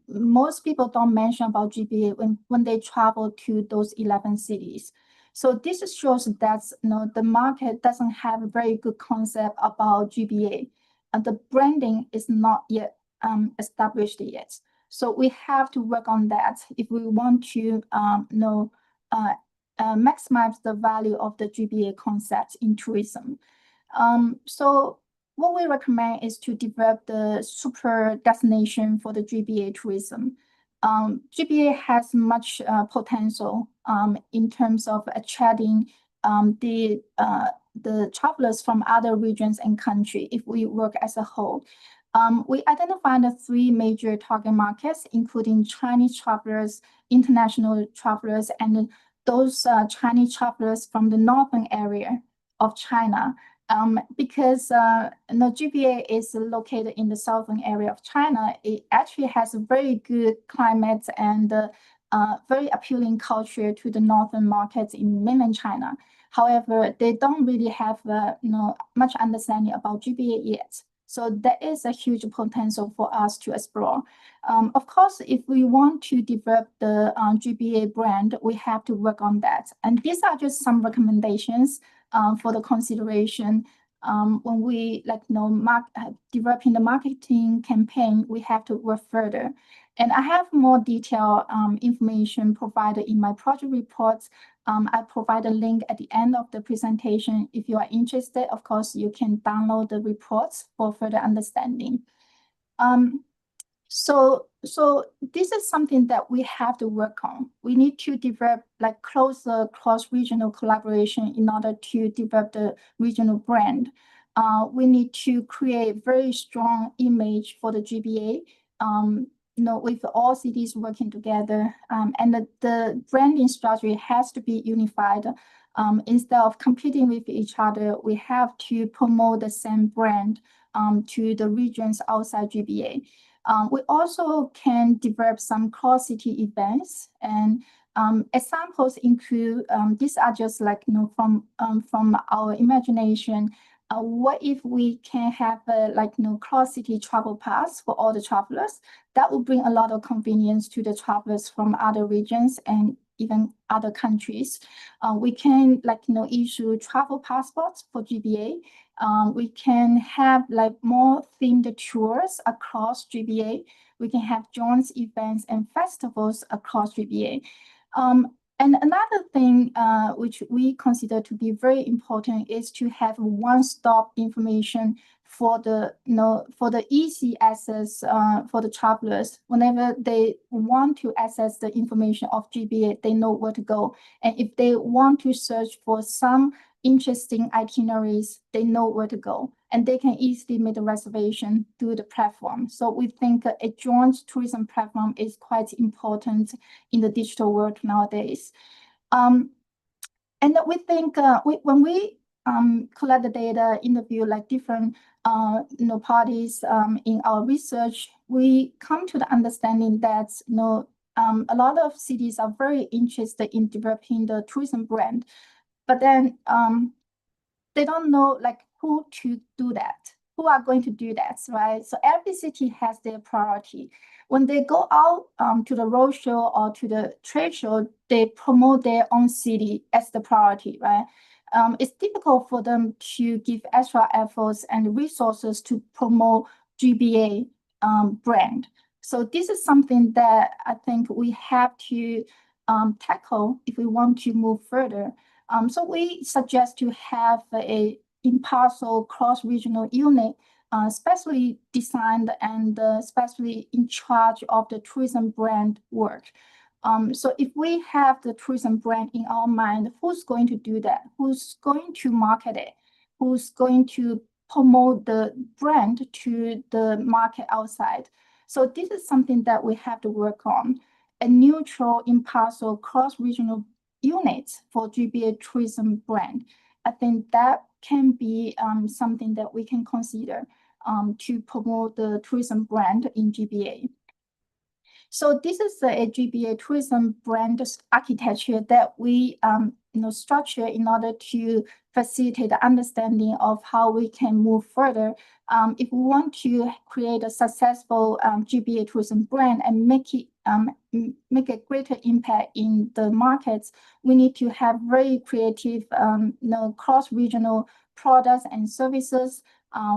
Most people don't mention about GBA when they travel to those 11 cities. So this shows that the market doesn't have a very good concept about GBA. And the branding is not yet established yet. So we have to work on that if we want to maximize the value of the GBA concept in tourism. So what we recommend is to develop the super destination for the GBA tourism. GBA has much potential in terms of attracting the travelers from other regions and countries if we work as a whole. We identified the 3 major target markets, including Chinese travelers, international travelers, and those Chinese travelers from the northern area of China. Because GBA is located in the southern area of China, it actually has a very good climate and very appealing culture to the northern markets in mainland China. However, they don't really have much understanding about GBA yet. So there is a huge potential for us to explore. Of course, if we want to develop the GBA brand, we have to work on that. And these are just some recommendations for the consideration. When we developing the marketing campaign, we have to work further. And I have more detailed information provided in my project reports. I provide a link at the end of the presentation. If you are interested, of course, you can download the reports for further understanding. So this is something that we have to work on. We need to develop closer cross-regional collaboration in order to develop the regional brand. We need to create very strong image for the GBA, with all cities working together. And the branding strategy has to be unified. Instead of competing with each other, we have to promote the same brand to the regions outside GBA. We also can develop some cross-city events, and examples include these are just from our imagination. what if we can have cross-city travel pass for all the travelers? That would bring a lot of convenience to the travelers from other regions and even other countries. We can issue travel passports for GBA. We can have more themed tours across GBA. We can have joint events and festivals across GBA. And another thing which we consider to be very important is to have one-stop information for the easy access for the travelers. Whenever they want to access the information of GBA, they know where to go. And if they want to search for some interesting itineraries, they know where to go. And they can easily make a reservation through the platform. So we think a joint tourism platform is quite important in the digital world nowadays. And we think when we collect the data, interview different parties in our research, we come to the understanding that a lot of cities are very interested in developing the tourism brand, but then they don't know who to do that, who are going to do that, right? So every city has their priority. When they go out to the roadshow or to the trade show, they promote their own city as the priority, right? It's difficult for them to give extra efforts and resources to promote GBA brand. So this is something that I think we have to tackle if we want to move further. So we suggest to have a impartial cross-regional unit, specially designed and specially in charge of the tourism brand work. So if we have the tourism brand in our mind, who's going to do that? Who's going to market it? Who's going to promote the brand to the market outside? So this is something that we have to work on. A neutral, impartial, cross-regional unit for GBA tourism brand. I think that can be something that we can consider to promote the tourism brand in GBA. So this is a GBA tourism brand architecture that we structure in order to facilitate the understanding of how we can move further. If we want to create a successful GBA tourism brand and make a greater impact in the markets, we need to have very creative cross-regional products and services.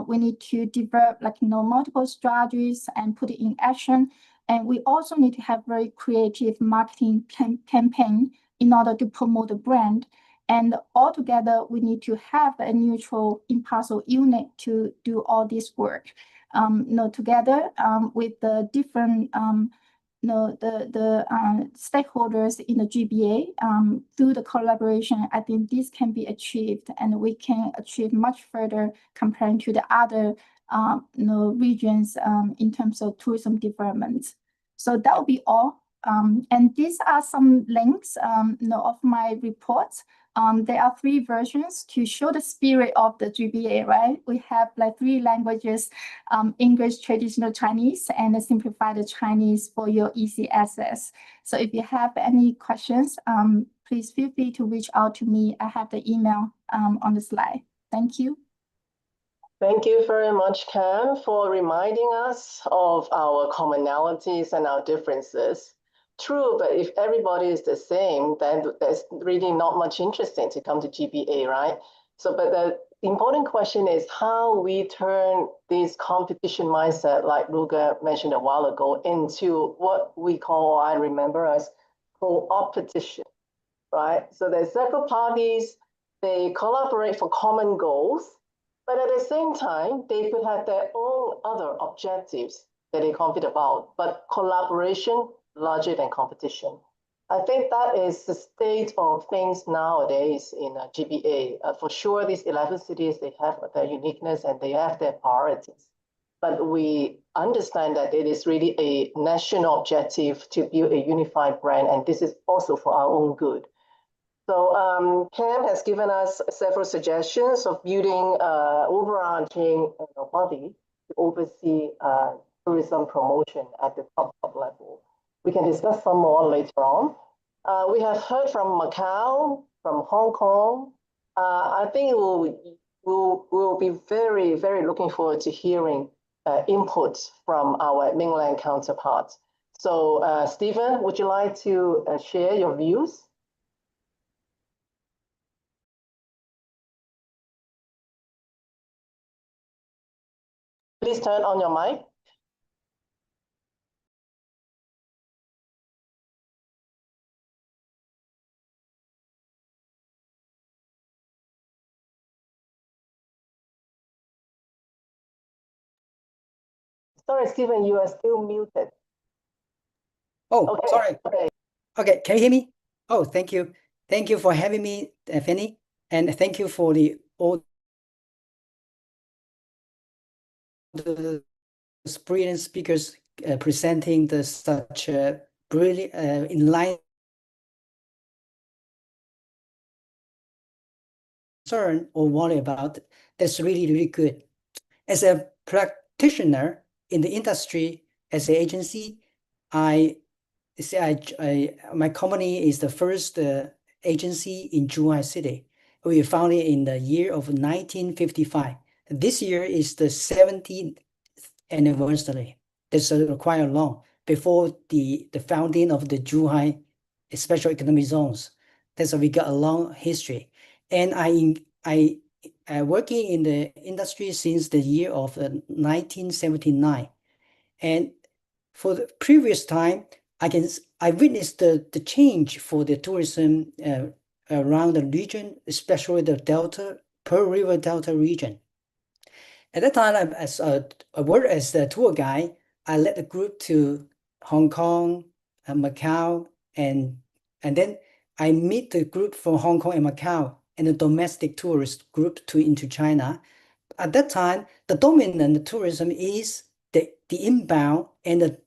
We need to develop multiple strategies and put it in action. And we also need to have very creative marketing campaign in order to promote the brand. And altogether, we need to have a neutral, impartial unit to do all this work. Together with the different stakeholders in the GBA, through the collaboration, I think this can be achieved, and we can achieve much further compared to the other regions in terms of tourism development. So that will be all. And these are some links of my reports. There are 3 versions to show the spirit of the GBA, right? We have 3 languages, English, traditional Chinese, and simplified Chinese for your easy access. So if you have any questions, please feel free to reach out to me. I have the email on the slide. Thank you. Thank you very much, Cam, for reminding us of our commonalities and our differences. True, but if everybody is the same, then there's really not much interesting to come to GBA, right? So, but the important question is how we turn this competition mindset, like Ruga mentioned a while ago, into what we call, I remember as co-opetition, right? So there's several parties, they collaborate for common goals, but at the same time, they could have their own other objectives that they compete about, but collaboration larger than competition. I think that is the state of things nowadays in GBA. For sure, these 11 cities, they have their uniqueness and they have their priorities. But we understand that it is really a national objective to build a unified brand, and this is also for our own good. So Cam has given us several suggestions of building overarching body to oversee tourism promotion at the top level. We can discuss some more later on. We have heard from Macau, from Hong Kong. I think it will we'll be very, very looking forward to hearing input from our mainland counterparts. So, Stephen, would you like to share your views? Please turn on your mic. Sorry, Stephen, you are still muted. Oh, Okay, sorry. okay. Okay, can you hear me? Oh, thank you. Thank you for having me, Fanny, and thank you for all the brilliant speakers presenting such brilliant, enlightened concern or worry about. That's really, really good. As a practitioner in the industry, as an agency, my company is the first agency in Zhuhai City. We founded in the year of 1955. This year is the 70th anniversary. That's quite long before the founding of the Zhuhai Special Economic Zones. That's we got a long history. And I working in the industry since the year of 1979. And for the previous time, I witnessed the change for the tourism around the region, especially the Pearl River Delta region. At that time, I worked as a tour guide. I led the group to Hong Kong, Macau, and then I meet the group from Hong Kong and Macau and the domestic tourist group into China. At that time, the dominant tourism is the inbound and the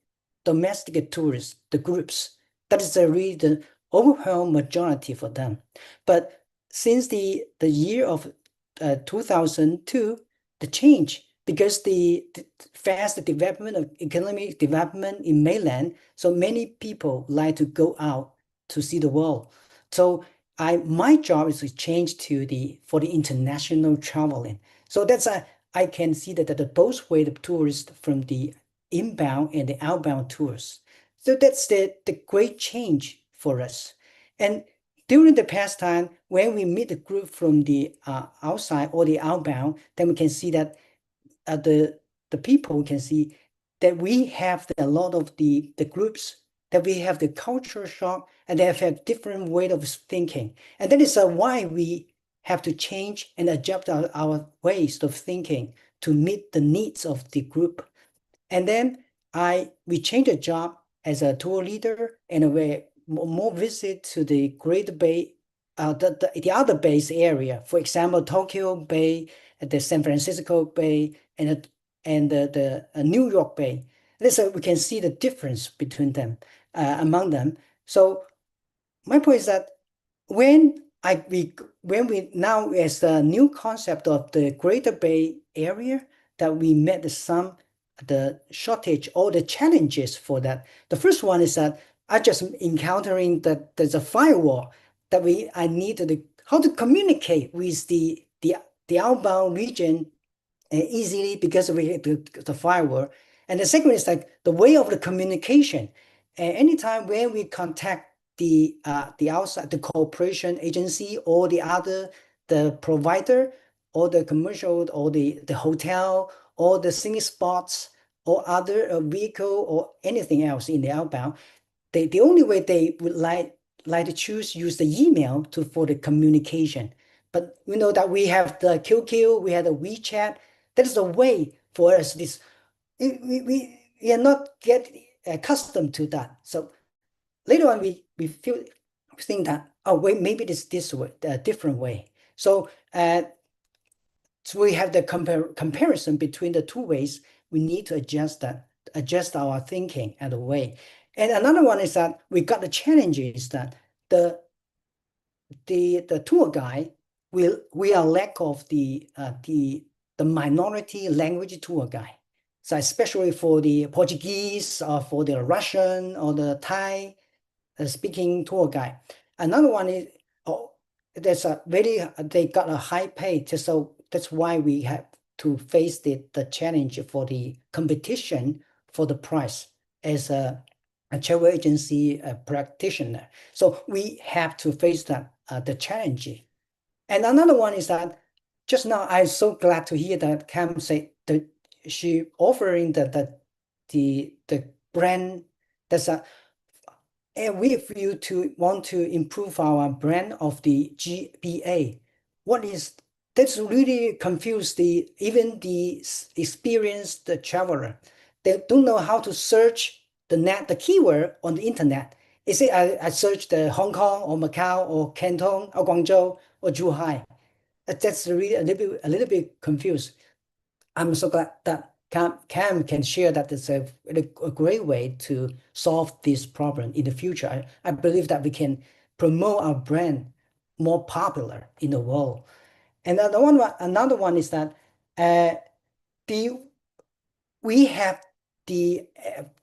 domestic tourists, the groups. That is really the overwhelming majority for them. But since the year of 2002, the change, because the fast development of economic development in mainland, so many people like to go out to see the world. So my job is to change for the international traveling. So that's I can see that the both way the tourists from the inbound and the outbound tours. So that's the great change for us. And during the past time, when we meet the group from the outside or the outbound, then we can see that the people can see that we have a lot of the groups, that we have the culture shock, and they have different way of thinking. And that is why we have to change and adjust our ways of thinking to meet the needs of the group. And then we changed the job as a tour leader, and we more visit to the Great Bay, the other Bay's area. For example, Tokyo Bay, the San Francisco Bay, and the New York Bay. So we can see the difference between them, among them. So my point is that when we now as the new concept of the Greater Bay Area, that we met the shortage or the challenges for that. The first one is that I just encountering that there's a firewall that I need how to communicate with the outbound region easily because we have the firewall. And the second is like the way of the communication. Anytime when we contact the outside, the cooperation agency or the provider or the commercial or the hotel or the singing spots or other vehicle or anything else in the outbound, the only way they would like to use the email for the communication. But you know that we have the QQ, we have the WeChat. That is a way for us. We are not get accustomed to that. So later on, we think that, oh wait, maybe it's this way, a different way. So we have the comparison between the two ways. We need to adjust our thinking and the way. And another one is that we got the challenges that the tour guide we are lack of the minority language tour guide. So especially for the Portuguese or for the Russian or the Thai speaking tour guide. Another one is they got a high pay just so that's why we have to face the challenge for the competition for the price as a travel agency practitioner. So we have to face that the challenge. And another one is that just now I'm so glad to hear that Cam say that she offering the brand that's a, and if you to want to improve our brand of the GBA, what is that's really confused even the experienced traveler. They don't know how to search the keyword on the internet. Is it I search the Hong Kong or Macau or Canton or Guangzhou or Zhuhai? That's really a little bit confused. I'm so glad that Cam can share that it's a great way to solve this problem in the future. I believe that we can promote our brand more popular in the world. And another one is that we have the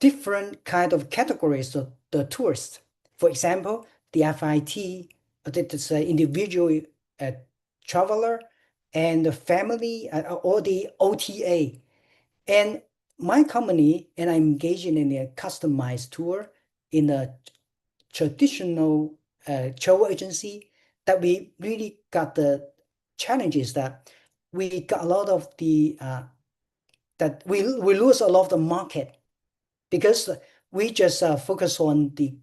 different kind of categories of the tourists. For example, the FIT, that is an individual traveler, and the family, or the OTA. And my company, and I'm engaging in a customized tour in a traditional travel agency, that we really got the challenges that we got a lot of the that we lose a lot of the market because we just focus on the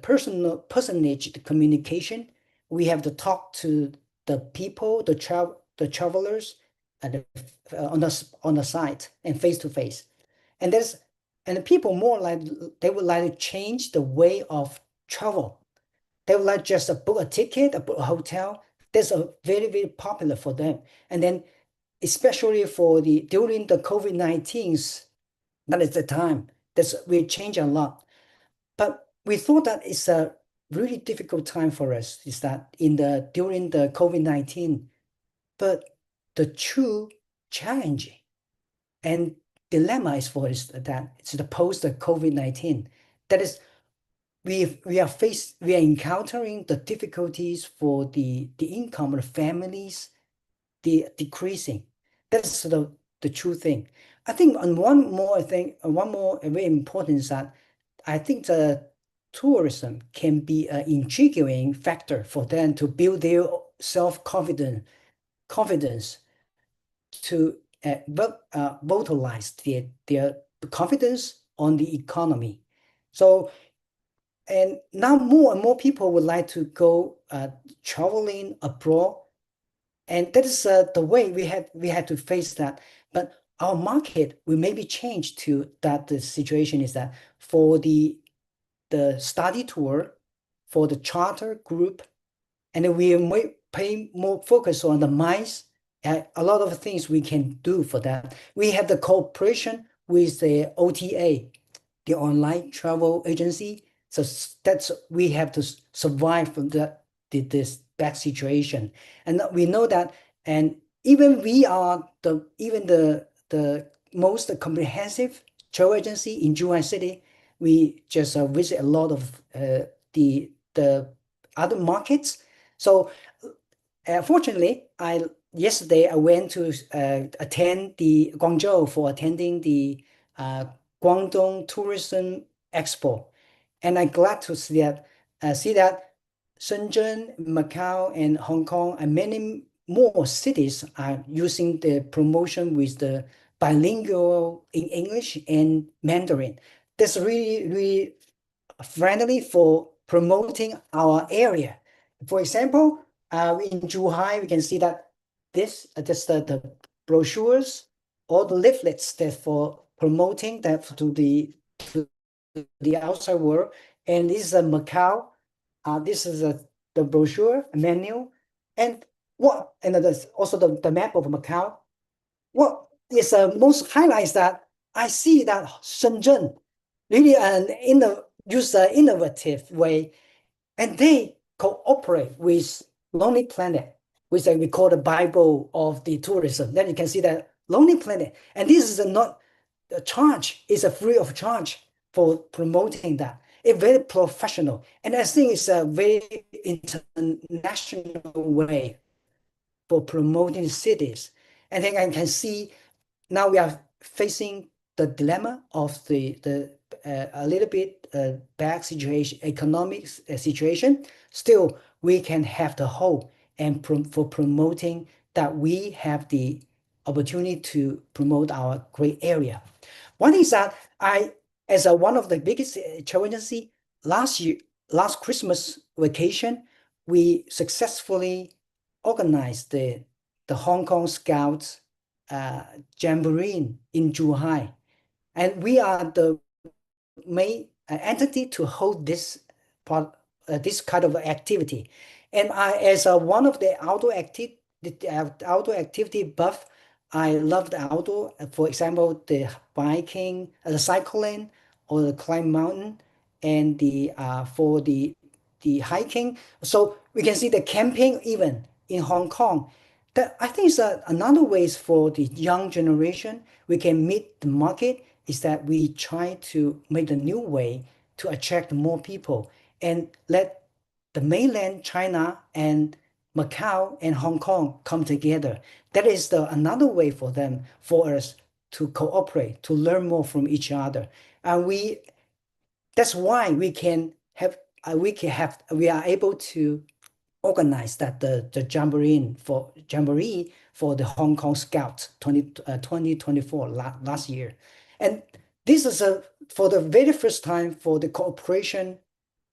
personage, the communication. We have to talk to the people, the travelers, and on the site and face to face. And the people more like they would like to change the way of travel. They would like just book a ticket, book a hotel. That's a very popular for them. And then especially for during the COVID-19, that is the time that we change a lot. But we thought that it's a really difficult time for us, is that during the COVID-19, but the true challenge and dilemma is for us that it's the post COVID-19. That is, we are encountering the difficulties for the income of the families, the decreasing. That's the true thing. I think one more very important is that I think the tourism can be an intriguing factor for them to build their confidence to vocalize their confidence on the economy. So, and now more and more people would like to go traveling abroad, and that is the way we had to face that. But our market will maybe change to that. The situation is that for the study tour, for the charter group, and we may pay more focus on the MICE. A lot of things we can do for that. We have the cooperation with the OTA, the online travel agency. So that's we have to survive from this bad situation. And we know that, and even we are the most comprehensive travel agency in Zhuhai City. We just visit a lot of the other markets. So fortunately, yesterday I went to attend the Guangzhou for attending the Guangdong Tourism Expo, and I'm glad to see that Shenzhen, Macau, and Hong Kong, and many more cities are using the promotion with the bilingual in English and Mandarin. That's really friendly for promoting our area. For example, in Zhuhai, we can see that just the brochures, all the leaflets that for promoting that to the outside world. And this is a Macau. This is the brochure menu, and also the map of Macau. What is most highlights that I see that Shenzhen really use an innovative way, and they cooperate with Lonely Planet, which we call the Bible of the tourism. Then you can see that Lonely Planet, and this is not a charge; it's a free of charge for promoting that. It's very professional, and I think it's a very international way for promoting cities. And then I can see now we are facing the dilemma of the a little bit bad situation, economic situation. Still, we can have the hope and for promoting that we have the opportunity to promote our great area. One thing is that as one of the biggest challenges, last Christmas vacation, we successfully organized the Hong Kong Scouts Jamboree in Zhuhai, and we are the main entity to hold this part, this kind of activity. And as one of the outdoor activity buff, I love the outdoor. For example, the biking, the cycling, or the climb mountain, and for the hiking. So we can see the camping even in Hong Kong. That I think is another ways for the young generation we can meet the market is that we try to make a new way to attract more people and let the mainland China and Macau and Hong Kong come together. That is another way for them, for us to cooperate, to learn more from each other. And that's why we are able to organize that the jamboree for the Hong Kong Scouts 2024 last year. And this is for the very first time for the cooperation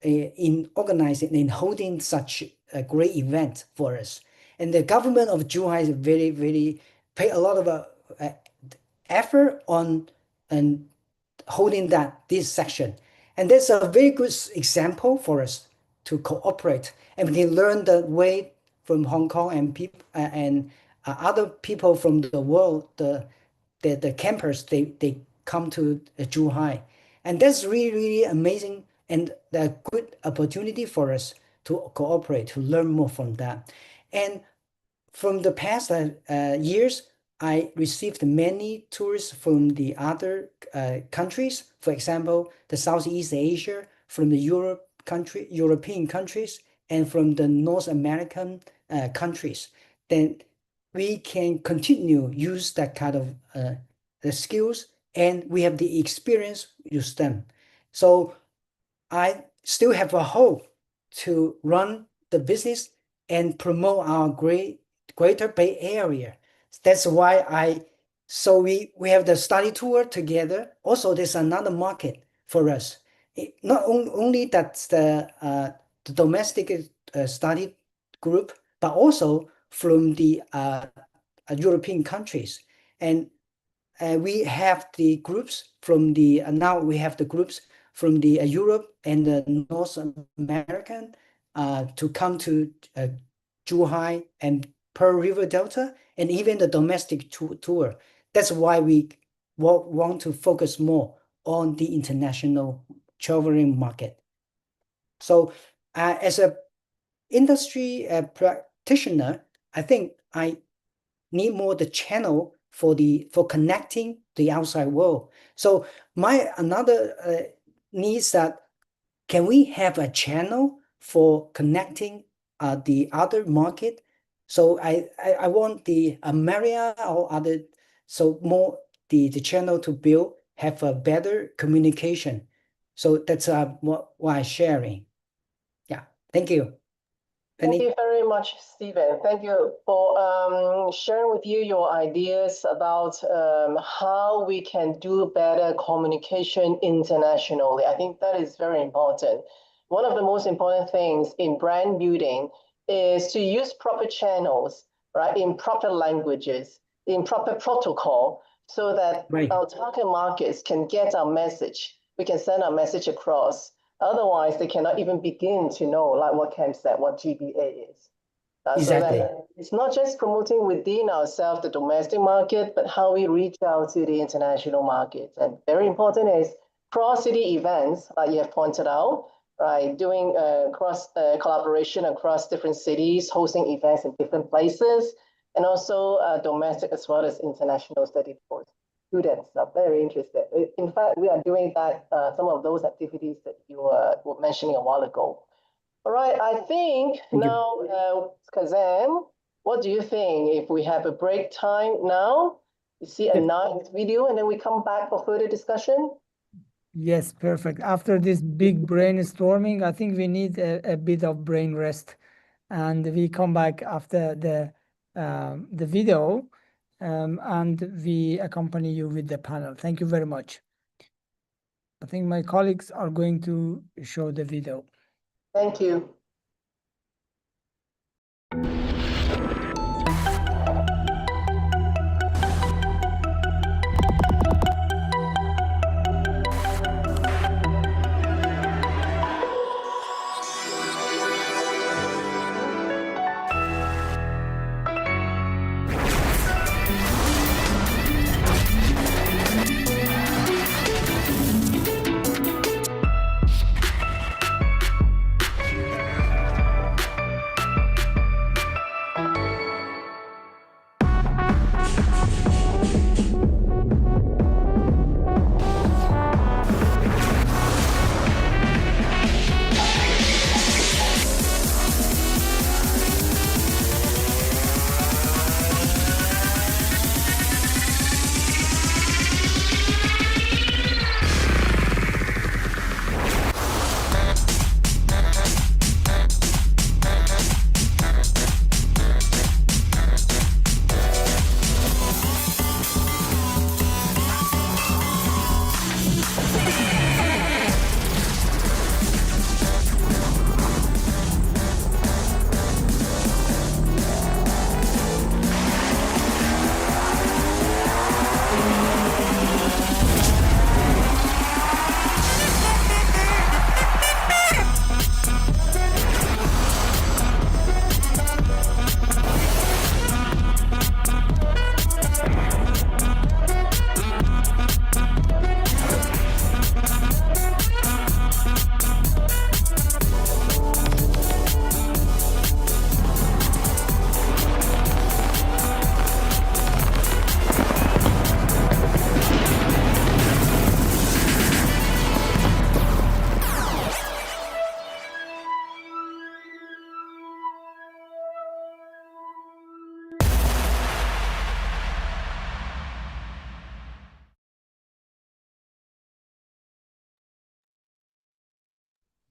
in organizing and holding such a great event for us. And the government of Zhuhai is very, very pay a lot of effort on and holding this section. And that's a very good example for us to cooperate, and we can learn the way from Hong Kong and other people from the world. The campers they come to Zhuhai, and that's really, really amazing and a good opportunity for us to cooperate, to learn more from that. And from the past years, I received many tourists from the other countries, for example, the Southeast Asia, from the European countries, and from the North American countries. Then we can continue use that kind of the skills, and we have the experience use them. So I still have a hope to run the business and promote our Greater Bay Area. That's why we have the study tour together. Also, there's another market for us. Not only that's the domestic study group, but also from the European countries. And we have the groups from now we have the groups from the Europe and the North American to come to Zhuhai and Pearl River Delta, and even the domestic tour. That's why we want to focus more on the international traveling market. So as a industry practitioner, I think I need more the channel for connecting the outside world. So another needs that can we have a channel for connecting the other market? So I want the America or other, so more the channel to build have a better communication. So that's what I'm sharing. Yeah, thank you. Thank you very much, Stephen. Thank you for sharing with you your ideas about how we can do better communication internationally. I think that is very important. One of the most important things in brand building is to use proper channels, right, in proper languages, in proper protocol, so that our target markets can get our message. We can send our message across. Otherwise, they cannot even begin to know like what CAMSAT, what GBA is. Exactly. So it's not just promoting within ourselves the domestic market, but how we reach out to the international markets. And very important is cross-city events, like you have pointed out, right? Doing cross collaboration across different cities, hosting events in different places, and also domestic as well as international study tours. Students are very interested. In fact, we are doing that, some of those activities that you were mentioning a while ago. All right, I think now, Kazan, what do you think if we have a break time now? You see a nice video and then we come back for further discussion? Yes, perfect. After this big brainstorming, I think we need a bit of brain rest, and we come back after the video, and we accompany you with the panel. Thank you very much. I think my colleagues are going to show the video. Thank you.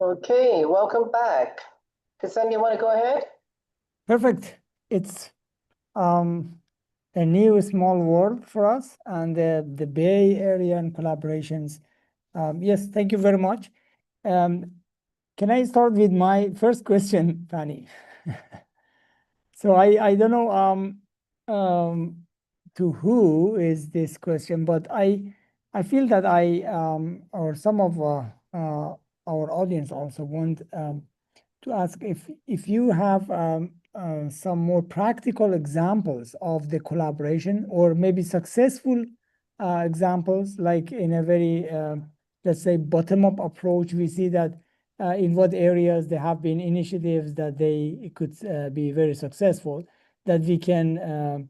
Okay, welcome back. Kasem, you want to go ahead? Perfect. It's a new small world for us, and the Bay Area and collaborations. Yes, thank you very much. Can I start with my first question, Fanny? So I don't know to who is this question, but I feel that I or some of our audience also want to ask if you have some more practical examples of the collaboration, or maybe successful examples, like in a very let's say bottom-up approach. We see that in what areas there have been initiatives that they could be very successful, that we can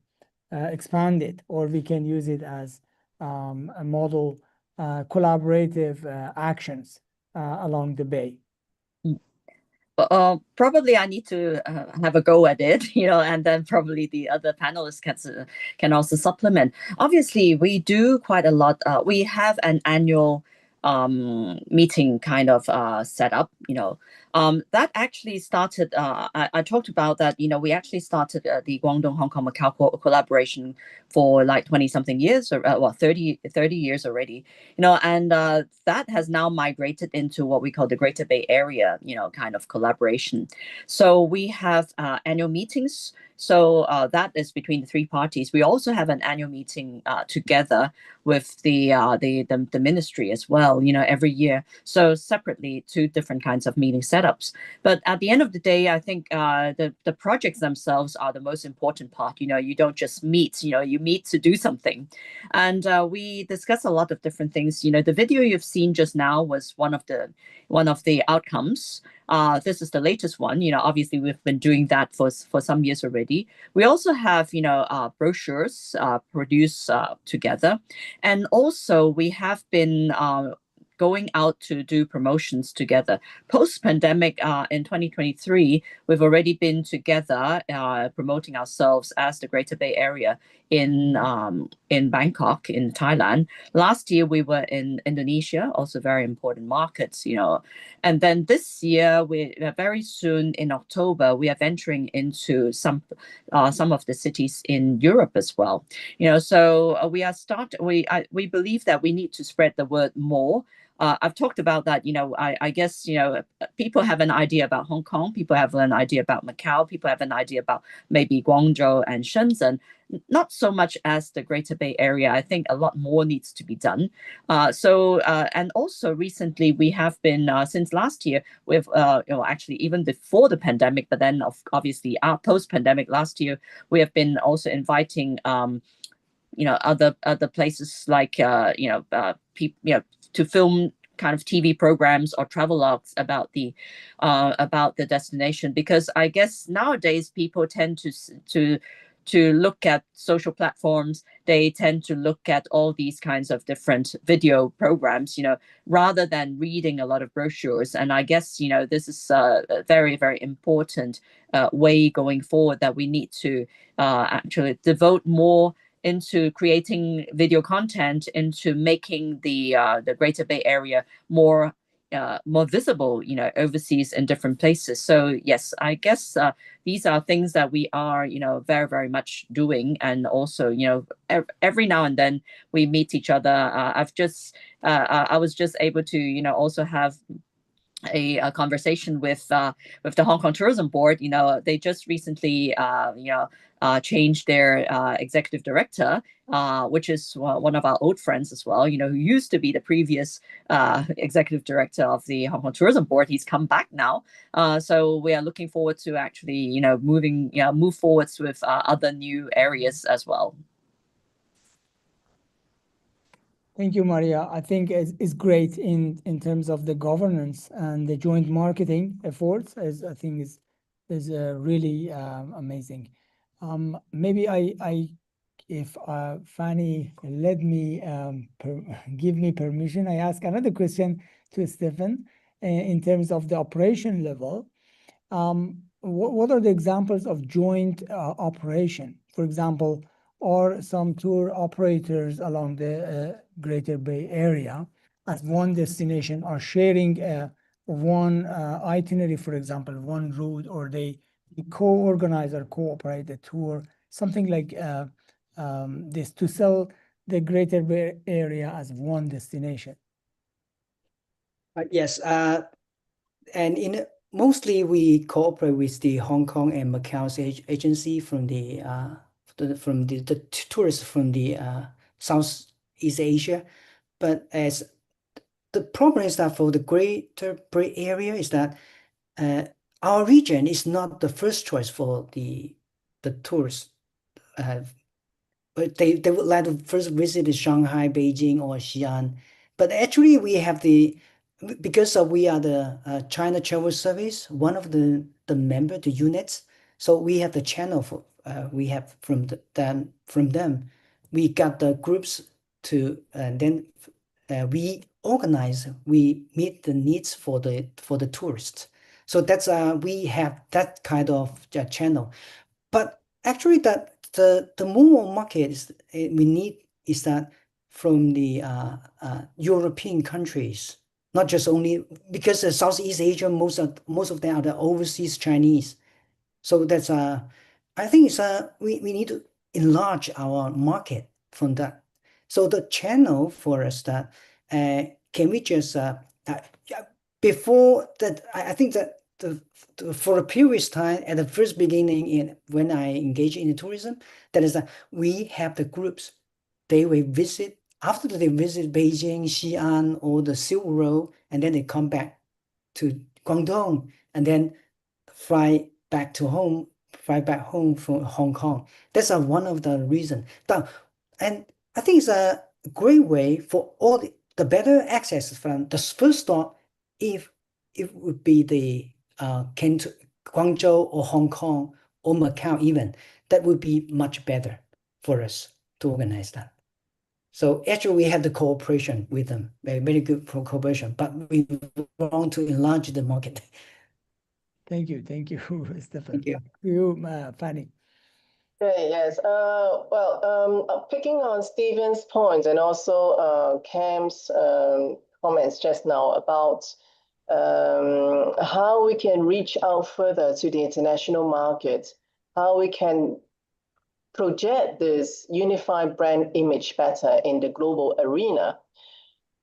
expand it, or we can use it as a model collaborative actions along the Bay. Probably I need to have a go at it, and then probably the other panelists can also supplement. Obviously, we do quite a lot. We have an annual meeting kind of set up, that actually started, I talked about that, we actually started the Guangdong, Hong Kong, Macau collaboration for like 20 something years, or 30 years already, and that has now migrated into what we call the Greater Bay Area, kind of collaboration. So we have annual meetings. So that is between the three parties. We also have an annual meeting together with the ministry as well, every year. So separately, two different kinds of meeting setups. But at the end of the day, I think the projects themselves are the most important part. You don't just meet, you meet to do something. And we discuss a lot of different things. The video you've seen just now was one of the outcomes. This is the latest one. Obviously we've been doing that for some years already. We also have, brochures produced together, and also we have been going out to do promotions together. Post-pandemic, in 2023, we've already been together promoting ourselves as the Greater Bay Area in Bangkok, in Thailand. Last year we were in Indonesia, also very important markets, And then this year, we very soon in October, we are venturing into some of the cities in Europe as well. So we believe that we need to spread the word more. I've talked about that, I guess, people have an idea about Hong Kong, people have an idea about Macau, people have an idea about maybe Guangzhou and Shenzhen, not so much as the Greater Bay Area. I think a lot more needs to be done. And also recently we have been, since last year, we've, actually even before the pandemic, but then obviously post-pandemic last year, we have been also inviting, other places like, people, to film kind of TV programs or travelogues about the destination, because I guess nowadays people tend to look at social platforms. They tend to look at all these kinds of different video programs, rather than reading a lot of brochures. And I guess, this is a very, very important way going forward, that we need to actually devote more into creating video content, into making the Greater Bay Area more visible, overseas in different places. So yes, I guess these are things that we are, very, very much doing. And also, every now and then we meet each other. I was just able to, also have a conversation with the Hong Kong Tourism Board. They just recently, changed their executive director, which is one of our old friends as well, who used to be the previous executive director of the Hong Kong Tourism Board. He's come back now. So we are looking forward to actually, move forwards with other new areas as well. Thank you, Maria. I think it's great in terms of the governance and the joint marketing efforts. I think is really amazing. Maybe if Fanny let me give me permission, I ask another question to Stephen in terms of the operation level. What are the examples of joint operation? For example, are some tour operators along the Greater Bay Area as one destination are sharing one itinerary, for example, one route, or they co-organize or cooperate the tour, something like this, to sell the Greater Bay Area as one destination? Yes, and mostly we cooperate with the Hong Kong and Macau's agency from the tourists from the Southeast Asia. But as the problem is that for the Greater Bay Area is that our region is not the first choice for the tourists. But they would like to first visit Shanghai, Beijing, or Xi'an. But actually we have because we are the China Travel Service, one of the member, the units. So we have the channel for we have from them. We got the groups to, and then we organize. We meet the needs for the tourists. So that's we have that kind of channel. But actually, that the more market we need is that from the European countries. Not just only because Southeast Asia, most of them are the overseas Chinese. So that's I think it's we need to enlarge our market from that. So the channel for us that can we just before that I think that for a previous time at the first beginning when I engage in the tourism, that is that we have the groups. They will visit. After they visit Beijing, Xi'an, or the Silk Road, and then they come back to Guangdong, and then fly back home from Hong Kong. That's one of the reasons. And I think it's a great way for all the better access from the first stop. If it would be the Guangzhou or Hong Kong or Macau even, that would be much better for us to organize that. So actually, we have the cooperation with them, very good cooperation, but we want to enlarge the market. Thank you, Stefan. Thank you. Fanny. Okay, yes. Picking on Stephen's point and also Cam's comments just now about how we can reach out further to the international market, how we can project this unified brand image better in the global arena.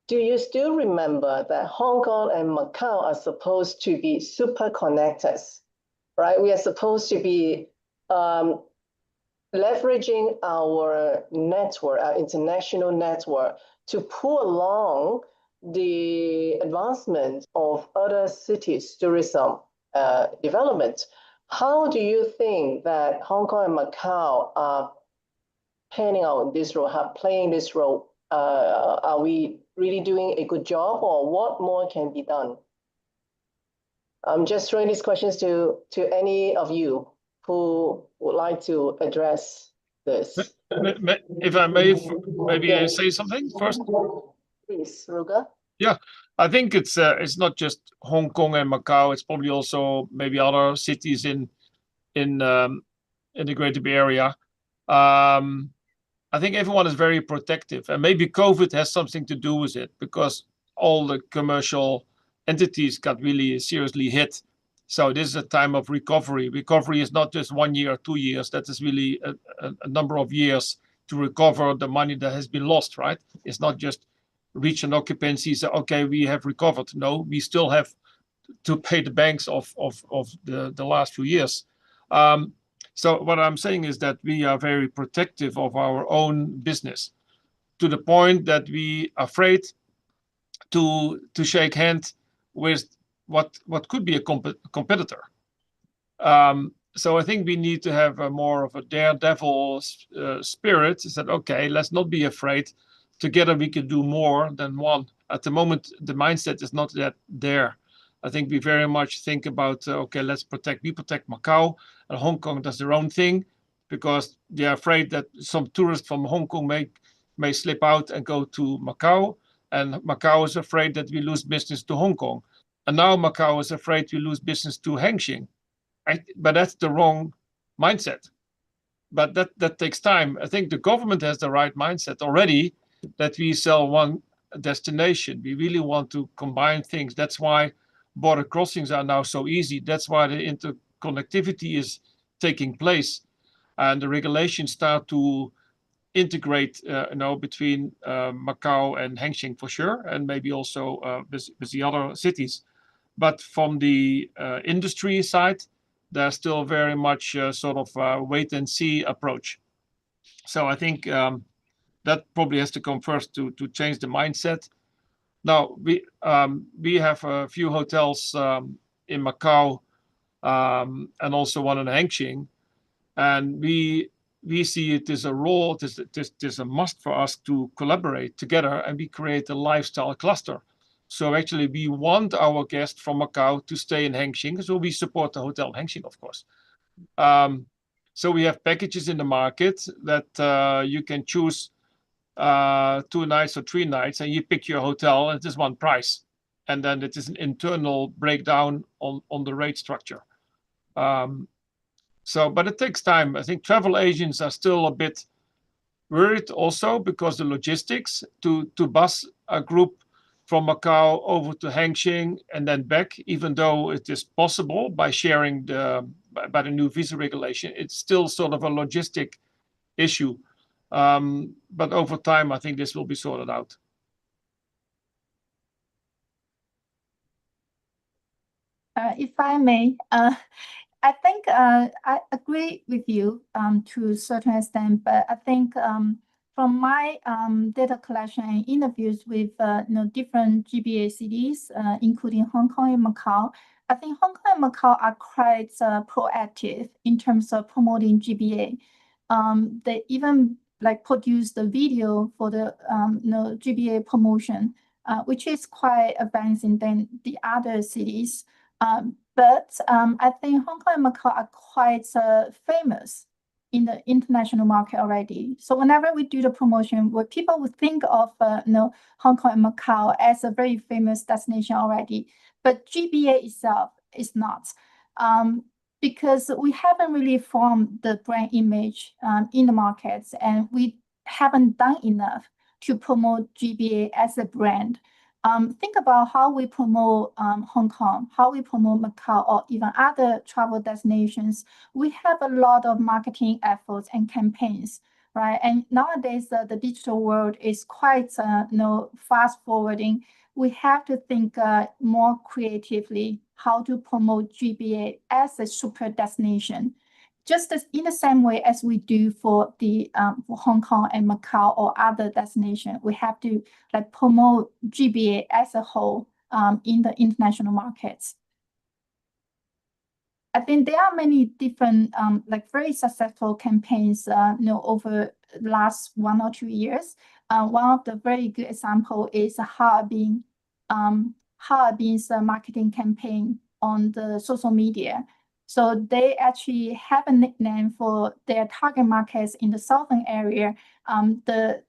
Do you still remember that Hong Kong and Macau are supposed to be super connected, right? We are supposed to be leveraging our network, our international network, to pull along the advancement of other cities' tourism development. How do you think that Hong Kong and Macau are playing out this role, playing this role? Are we really doing a good job, or what more can be done? I'm just throwing these questions to any of you who would like to address this. If I may, maybe say something first. Please, Ruga. Yeah, I think it's not just Hong Kong and Macau. It's probably also maybe other cities in the Greater Bay Area. I think everyone is very protective, and maybe COVID has something to do with it, because all the commercial entities got really seriously hit. So this is a time of recovery. Recovery is not just 1 year or 2 years. That is really a number of years to recover the money that has been lost, right? It's not just reach an occupancy, so okay, we have recovered. No, we still have to pay the banks of the last few years. So what I'm saying is that we are very protective of our own business, to the point that we are afraid to shake hands with what could be a competitor. So I think we need to have a more of a daredevil spirit. Is that okay? Let's not be afraid. Together we can do more than one. At the moment, the mindset is not yet there. I think we very much think about okay, we protect Macau, and Hong Kong does their own thing, because they are afraid that some tourists from Hong Kong may slip out and go to Macau, and Macau is afraid that we lose business to Hong Kong, and now Macau is afraid we lose business to Hengqin. But that's the wrong mindset. But that takes time. I think the government has the right mindset already, that we sell one destination. We really want to combine things. That's why border crossings are now so easy. That's why the interconnectivity is taking place, and the regulations start to integrate, between Macau and Hengqin for sure, and maybe also with the other cities. But from the industry side, there's still very much sort of a wait and see approach. So I think that probably has to come first to change the mindset. Now we have a few hotels in Macau, and also one in Hengqin, and we see it as a role, it is a must for us to collaborate together, and we create a lifestyle cluster. So actually, we want our guests from Macau to stay in Hengqin, so we support the hotel in Hengqin, of course. So we have packages in the market that you can choose 2 nights or 3 nights, and you pick your hotel, and it is one price. And then it is an internal breakdown on the rate structure. But it takes time. I think travel agents are still a bit worried also, because the logistics to bus a group from Macau over to Hengqin and then back, even though it is possible by sharing by the new visa regulation, it's still sort of a logistic issue. But over time, I think this will be sorted out. If I may, I think I agree with you to a certain extent, but I think from my data collection and interviews with different GBA cities, including Hong Kong and Macau, I think Hong Kong and Macau are quite proactive in terms of promoting GBA. They even produce the video for the GBA promotion, which is quite advancing than the other cities. But I think Hong Kong and Macau are quite famous in the international market already. So whenever we do the promotion, where people would think of Hong Kong and Macau as a very famous destination already, but GBA itself is not, because we haven't really formed the brand image in the markets, and we haven't done enough to promote GBA as a brand. Think about how we promote Hong Kong, how we promote Macau, or even other travel destinations. We have a lot of marketing efforts and campaigns, right? And nowadays, the digital world is quite fast forwarding. We have to think more creatively how to promote GBA as a super destination. Just as in the same way as we do for the for Hong Kong and Macau or other destinations, we have to promote GBA as a whole in the international markets. I think there are many different very successful campaigns over the last 1 or 2 years. One of the very good example is Harbin's marketing campaign on the social media. So they actually have a nickname for their target markets in the southern area, the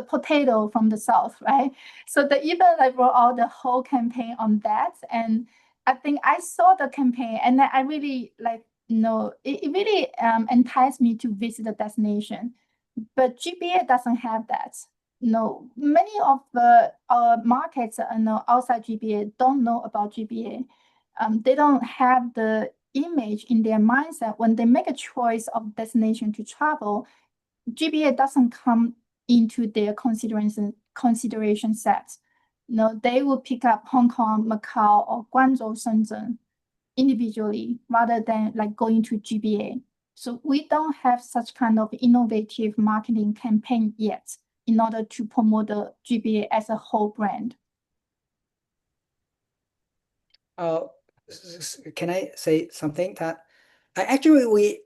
potato from the south, right? So they even wrote out the whole campaign on that. And I think I saw the campaign and I really it really enticed me to visit the destination. But GBA doesn't have that. No, many of our markets outside GBA don't know about GBA. They don't have the image in their mindset when they make a choice of destination to travel. GBA doesn't come into their consideration set. No, they will pick up Hong Kong, Macau, or Guangzhou, Shenzhen individually rather than going to GBA. So we don't have such kind of innovative marketing campaign yet in order to promote the GBA as a whole brand. Can I say something that actually we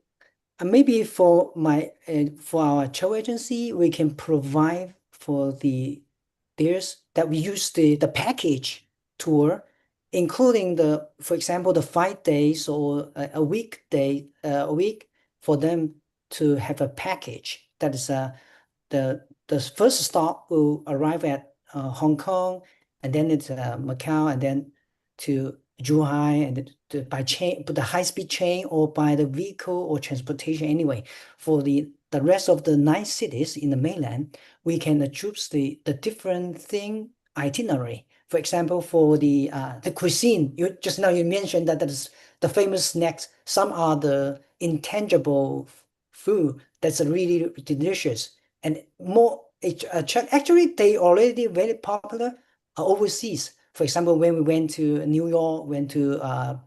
maybe for our travel agency we can provide for that we use the package tour, including for example the 5 days or a week for them to have a package that is the first stop will arrive at Hong Kong, and then it's Macau, and then to Zhuhai, and by the high-speed train or by the vehicle or transportation anyway. For the rest of the 9 cities in the mainland, we can choose the different thing itinerary. For example, for the cuisine, just now you mentioned that is the famous snacks. Some are the intangible food that's really delicious and more. Actually, they already very popular overseas. For example, when we went to New York, went to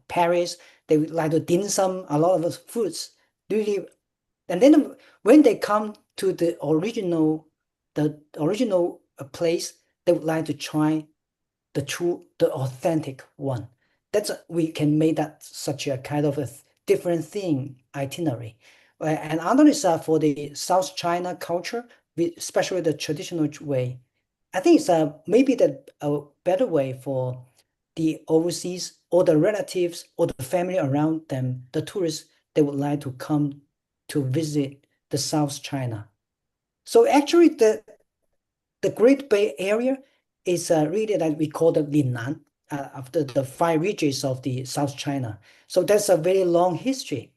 Paris, they would like to dim sum a lot of foods. Really, and then when they come to the original place, they would like to try the authentic one. We can make that such a kind of a different thing itinerary. And other is for the South China culture, especially the traditional way. I think it's maybe a better way for the overseas or the relatives or the family around them, the tourists, they would like to come to visit the South China. So actually the Great Bay Area is really that we call the Linnan, after the 5 regions of the South China. So that's a very long history.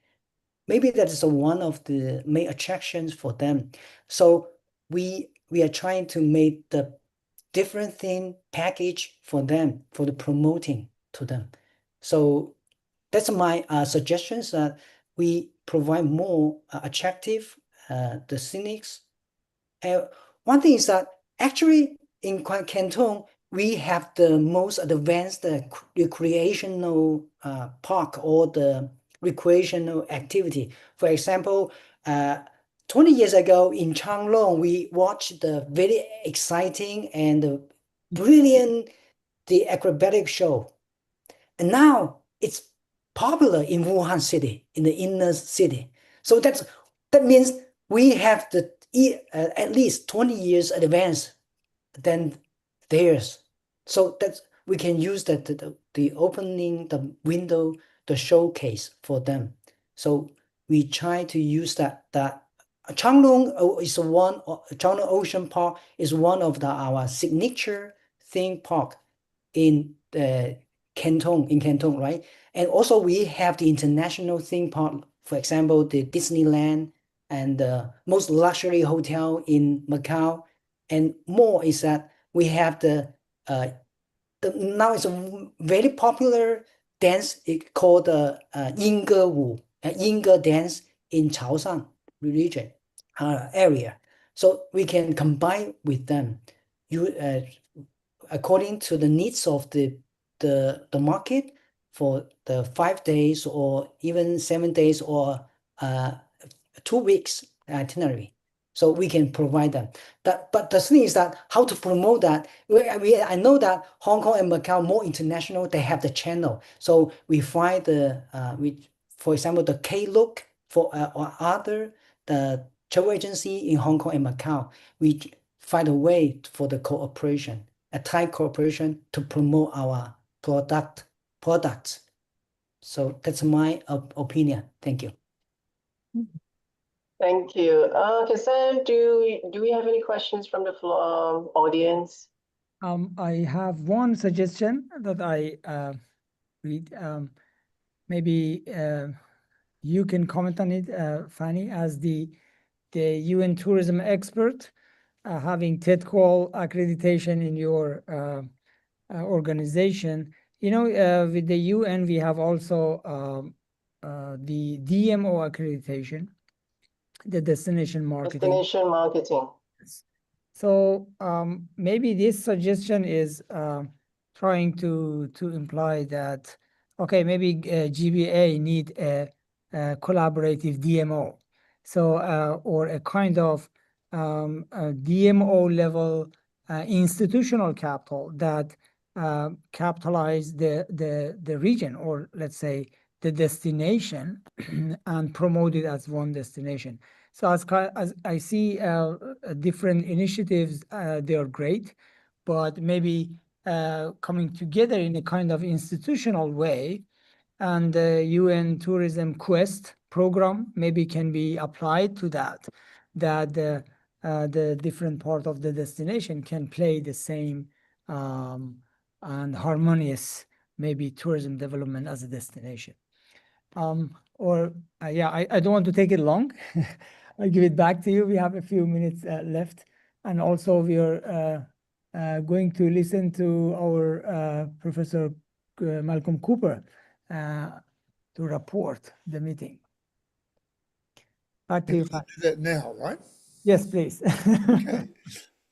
Maybe that is one of the main attractions for them. So we are trying to make the different thing package for them, for the promoting to them. So that's my suggestions that we provide more attractive the scenics. One thing is that actually in Canton we have the most advanced recreational park or the recreational activity. For example, 20 years ago in Changlong, we watched the very exciting and brilliant the acrobatic show. And now it's popular in Wuhan city, in the inner city. So that means we have at least 20 years advance than theirs. So that we can use the opening, the window, the showcase for them. So we try to use that Changlong is Changlong Ocean Park is one of our signature theme park in Canton, right? And also we have the international theme park, for example, the Disneyland and the most luxury hotel in Macau. And more is that we have now it's a very popular dance called the Yinge dance in Chaoshan region area. So we can combine with them. According to the needs of the market for the 5 days or even 7 days or 2 weeks itinerary. So we can provide them. But the thing is that how to promote that. I know that Hong Kong and Macau more international. They have the channel. So we find for example, the K-Look or other the travel agency in Hong Kong and Macau. We find a way for the cooperation, a tight cooperation to promote our products. So that's my opinion. Thank you. Thank you. Kazan, do we have any questions from the floor audience? I have one suggestion that I read. Maybe you can comment on it, Fanny, as the UN tourism expert, having TEDCall accreditation in your organization. You know, with the UN, we have also the DMO accreditation, the destination marketing. Destination marketing. So maybe this suggestion is trying to imply that, okay, maybe GBA need a collaborative DMO. So or a kind of a DMO level institutional capital that capitalize the region, or let's say the destination, and promote it as one destination. So as I see different initiatives, they are great, but maybe coming together in a kind of institutional way, and the UN Tourism Quest program maybe can be applied to that the different part of the destination can play the same and harmonious maybe tourism development as a destination. Yeah, I don't want to take it long. I'll give it back to you. We have a few minutes left. And also we are going to listen to our Professor Malcolm Cooper to report the meeting. Back to you. Do that now, right? Yes, please. Okay.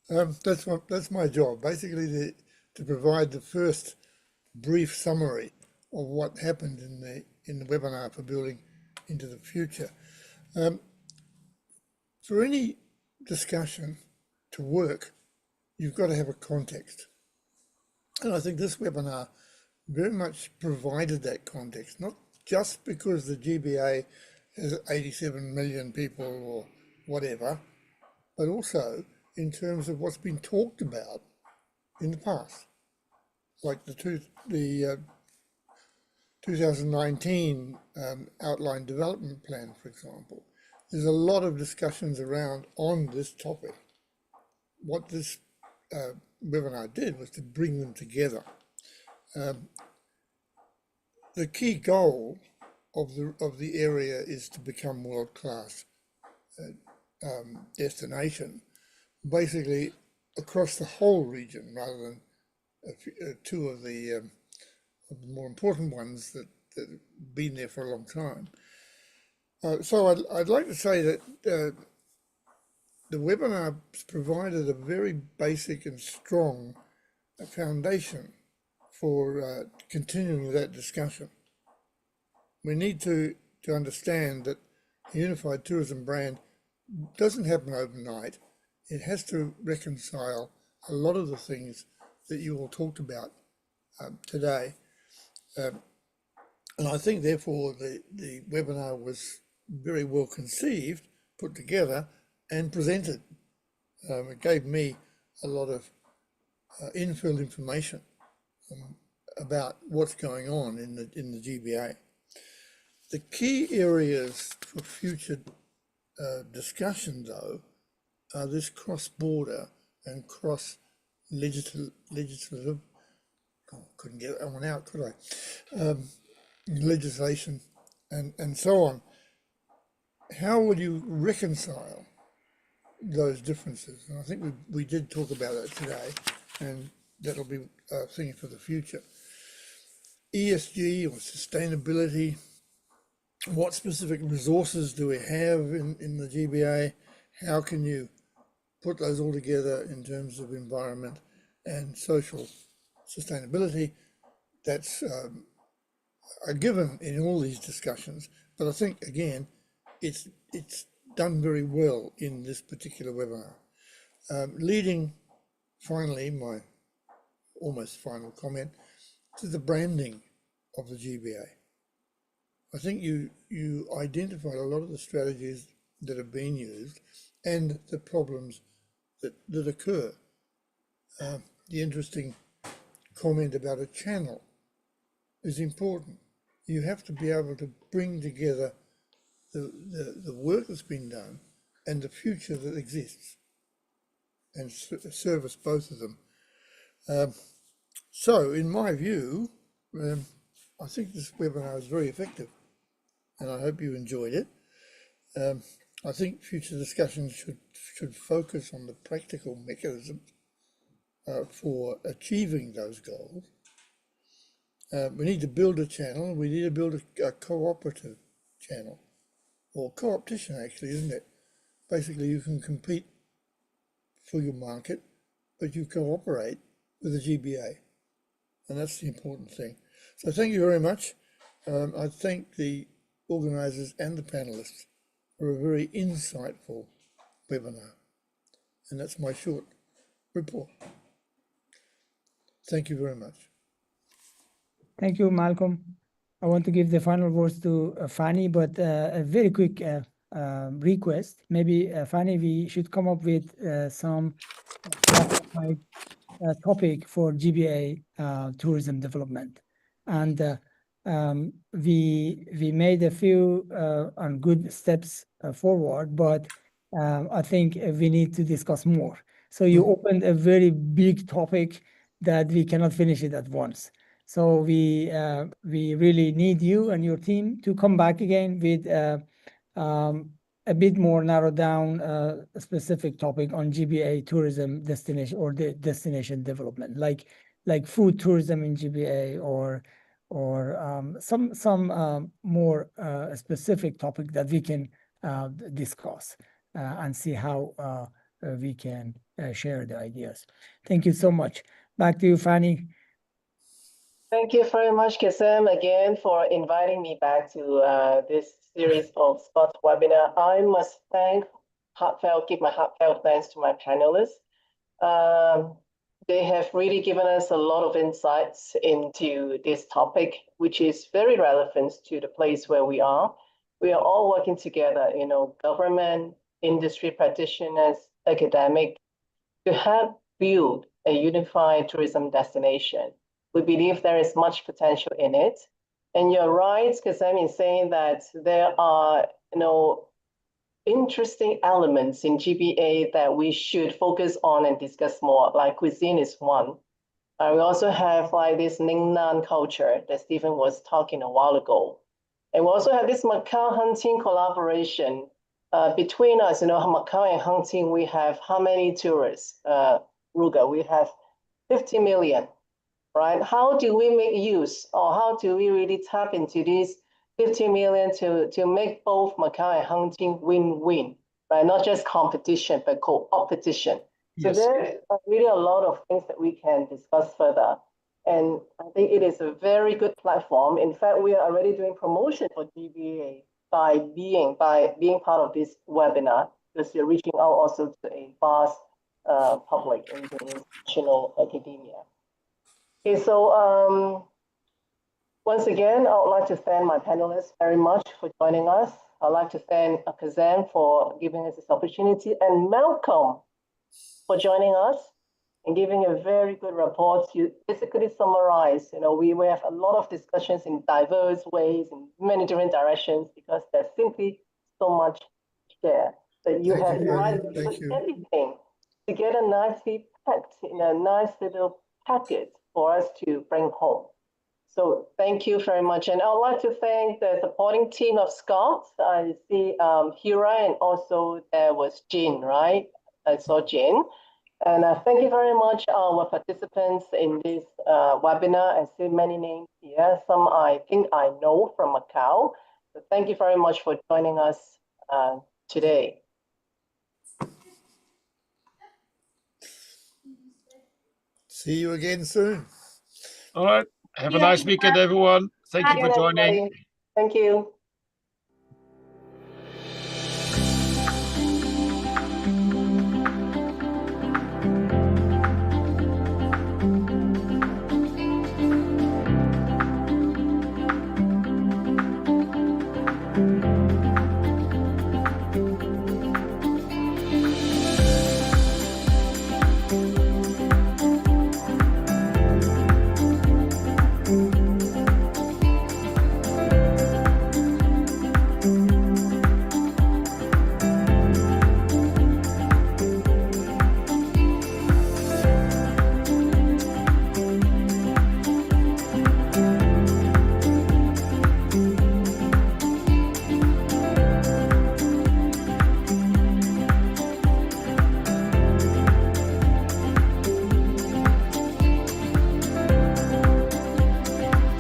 That's my job, basically to provide the first brief summary of what happened in the webinar for building into the future. For any discussion to work, you've got to have a context. And I think this webinar very much provided that context, not just because the GBA has 87 million people or whatever, but also in terms of what's been talked about in the past, like the 2019 outline development plan, for example. There's a lot of discussions around on this topic. What this webinar did was to bring them together. The key goal of the area is to become world-class destination, basically across the whole region, rather than two of the more important ones that have been there for a long time. So I'd like to say that the webinar provided a very basic and strong foundation for continuing that discussion. We need to understand that a unified tourism brand doesn't happen overnight. It has to reconcile a lot of the things that you all talked about today. And I think, therefore, the webinar was very well conceived, put together, and presented. It gave me a lot of infill information about what's going on in the GBA. The key areas for future discussion, though, are this cross-border and cross-legislative, couldn't get that one out, could I? Legislation and so on. How will you reconcile those differences? And I think we did talk about that today, and that'll be a thing for the future. ESG or sustainability, what specific resources do we have in the GBA? How can you put those all together in terms of environment and social sustainability? That's a given in all these discussions, but I think, again, it's done very well in this particular webinar. Leading, finally, my almost final comment, to the branding of the GBA. I think you identified a lot of the strategies that have been used and the problems that occur. The interesting comment about a channel is important. You have to be able to bring together the work that's been done and the future that exists and service both of them. So in my view, I think this webinar is very effective and I hope you enjoyed it. I think future discussions should focus on the practical mechanisms for achieving those goals. We need to build a channel. We need to build a cooperative channel, or co-opetition actually, isn't it? Basically, you can compete for your market, but you cooperate with the GBA, and that's the important thing. So thank you very much. I thank the organisers and the panelists for a very insightful webinar, and that's my short report. Thank you very much. Thank you, Malcolm. I want to give the final words to Fanny, but a very quick request. Maybe, Fanny, we should come up with some topic for GBA tourism development. And we made a few on good steps forward, but I think we need to discuss more. So you opened a very big topic that we cannot finish it at once. So we really need you and your team to come back again with a bit more narrowed down a specific topic on GBA tourism destination or the destination development, like food tourism in GBA or some more specific topic that we can discuss and see how we can share the ideas. Thank you so much. Back to you, Fanny. Thank you very much, Kazem, again for inviting me back to this series of Scott webinar. I must give my heartfelt thanks to my panelists. They have really given us a lot of insights into this topic, which is very relevant to the place where we are. We are all working together, government, industry practitioners, academic, to help build a unified tourism destination. We believe there is much potential in it. And you're right, Kazem, in saying that there are, interesting elements in GBA that we should focus on and discuss more, like cuisine is one. We also have this Ningnan culture that Stephen was talking a while ago. And we also have this Macau hunting collaboration between us, Macau and hunting, we have how many tourists, Ruga? We have 50 million. Right? How do we make use, or how do we really tap into these 50 million to make both Macau and hunting win-win, right? Not just competition, but co-opetition. Yes. So there are really a lot of things that we can discuss further. And I think it is a very good platform. In fact, we are already doing promotion for GBA by being part of this webinar, because you're reaching out also to a vast public in the international academia. Okay, so once again, I would like to thank my panelists very much for joining us. I'd like to thank Kazem for giving us this opportunity and Malcolm for joining us. and giving a very good report. You basically summarize, we have a lot of discussions in diverse ways, in many different directions, because there's simply so much there that you Thank have you, right Fanny. Thank you. everything together nicely packed in a nice little packet for us to bring home. So thank you very much. And I would like to thank the supporting team of Scott. I see Hira, and also there was Jean, right? I saw Jean. And thank you very much, our participants in this webinar. I see many names here. Some I think I know from Macau. So thank you very much for joining us today. See you again soon. All right. Have a Yeah, nice weekend, everyone. Thank you Thank for you, joining. everybody. Thank you.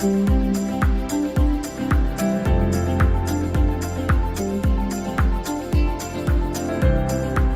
Thank you.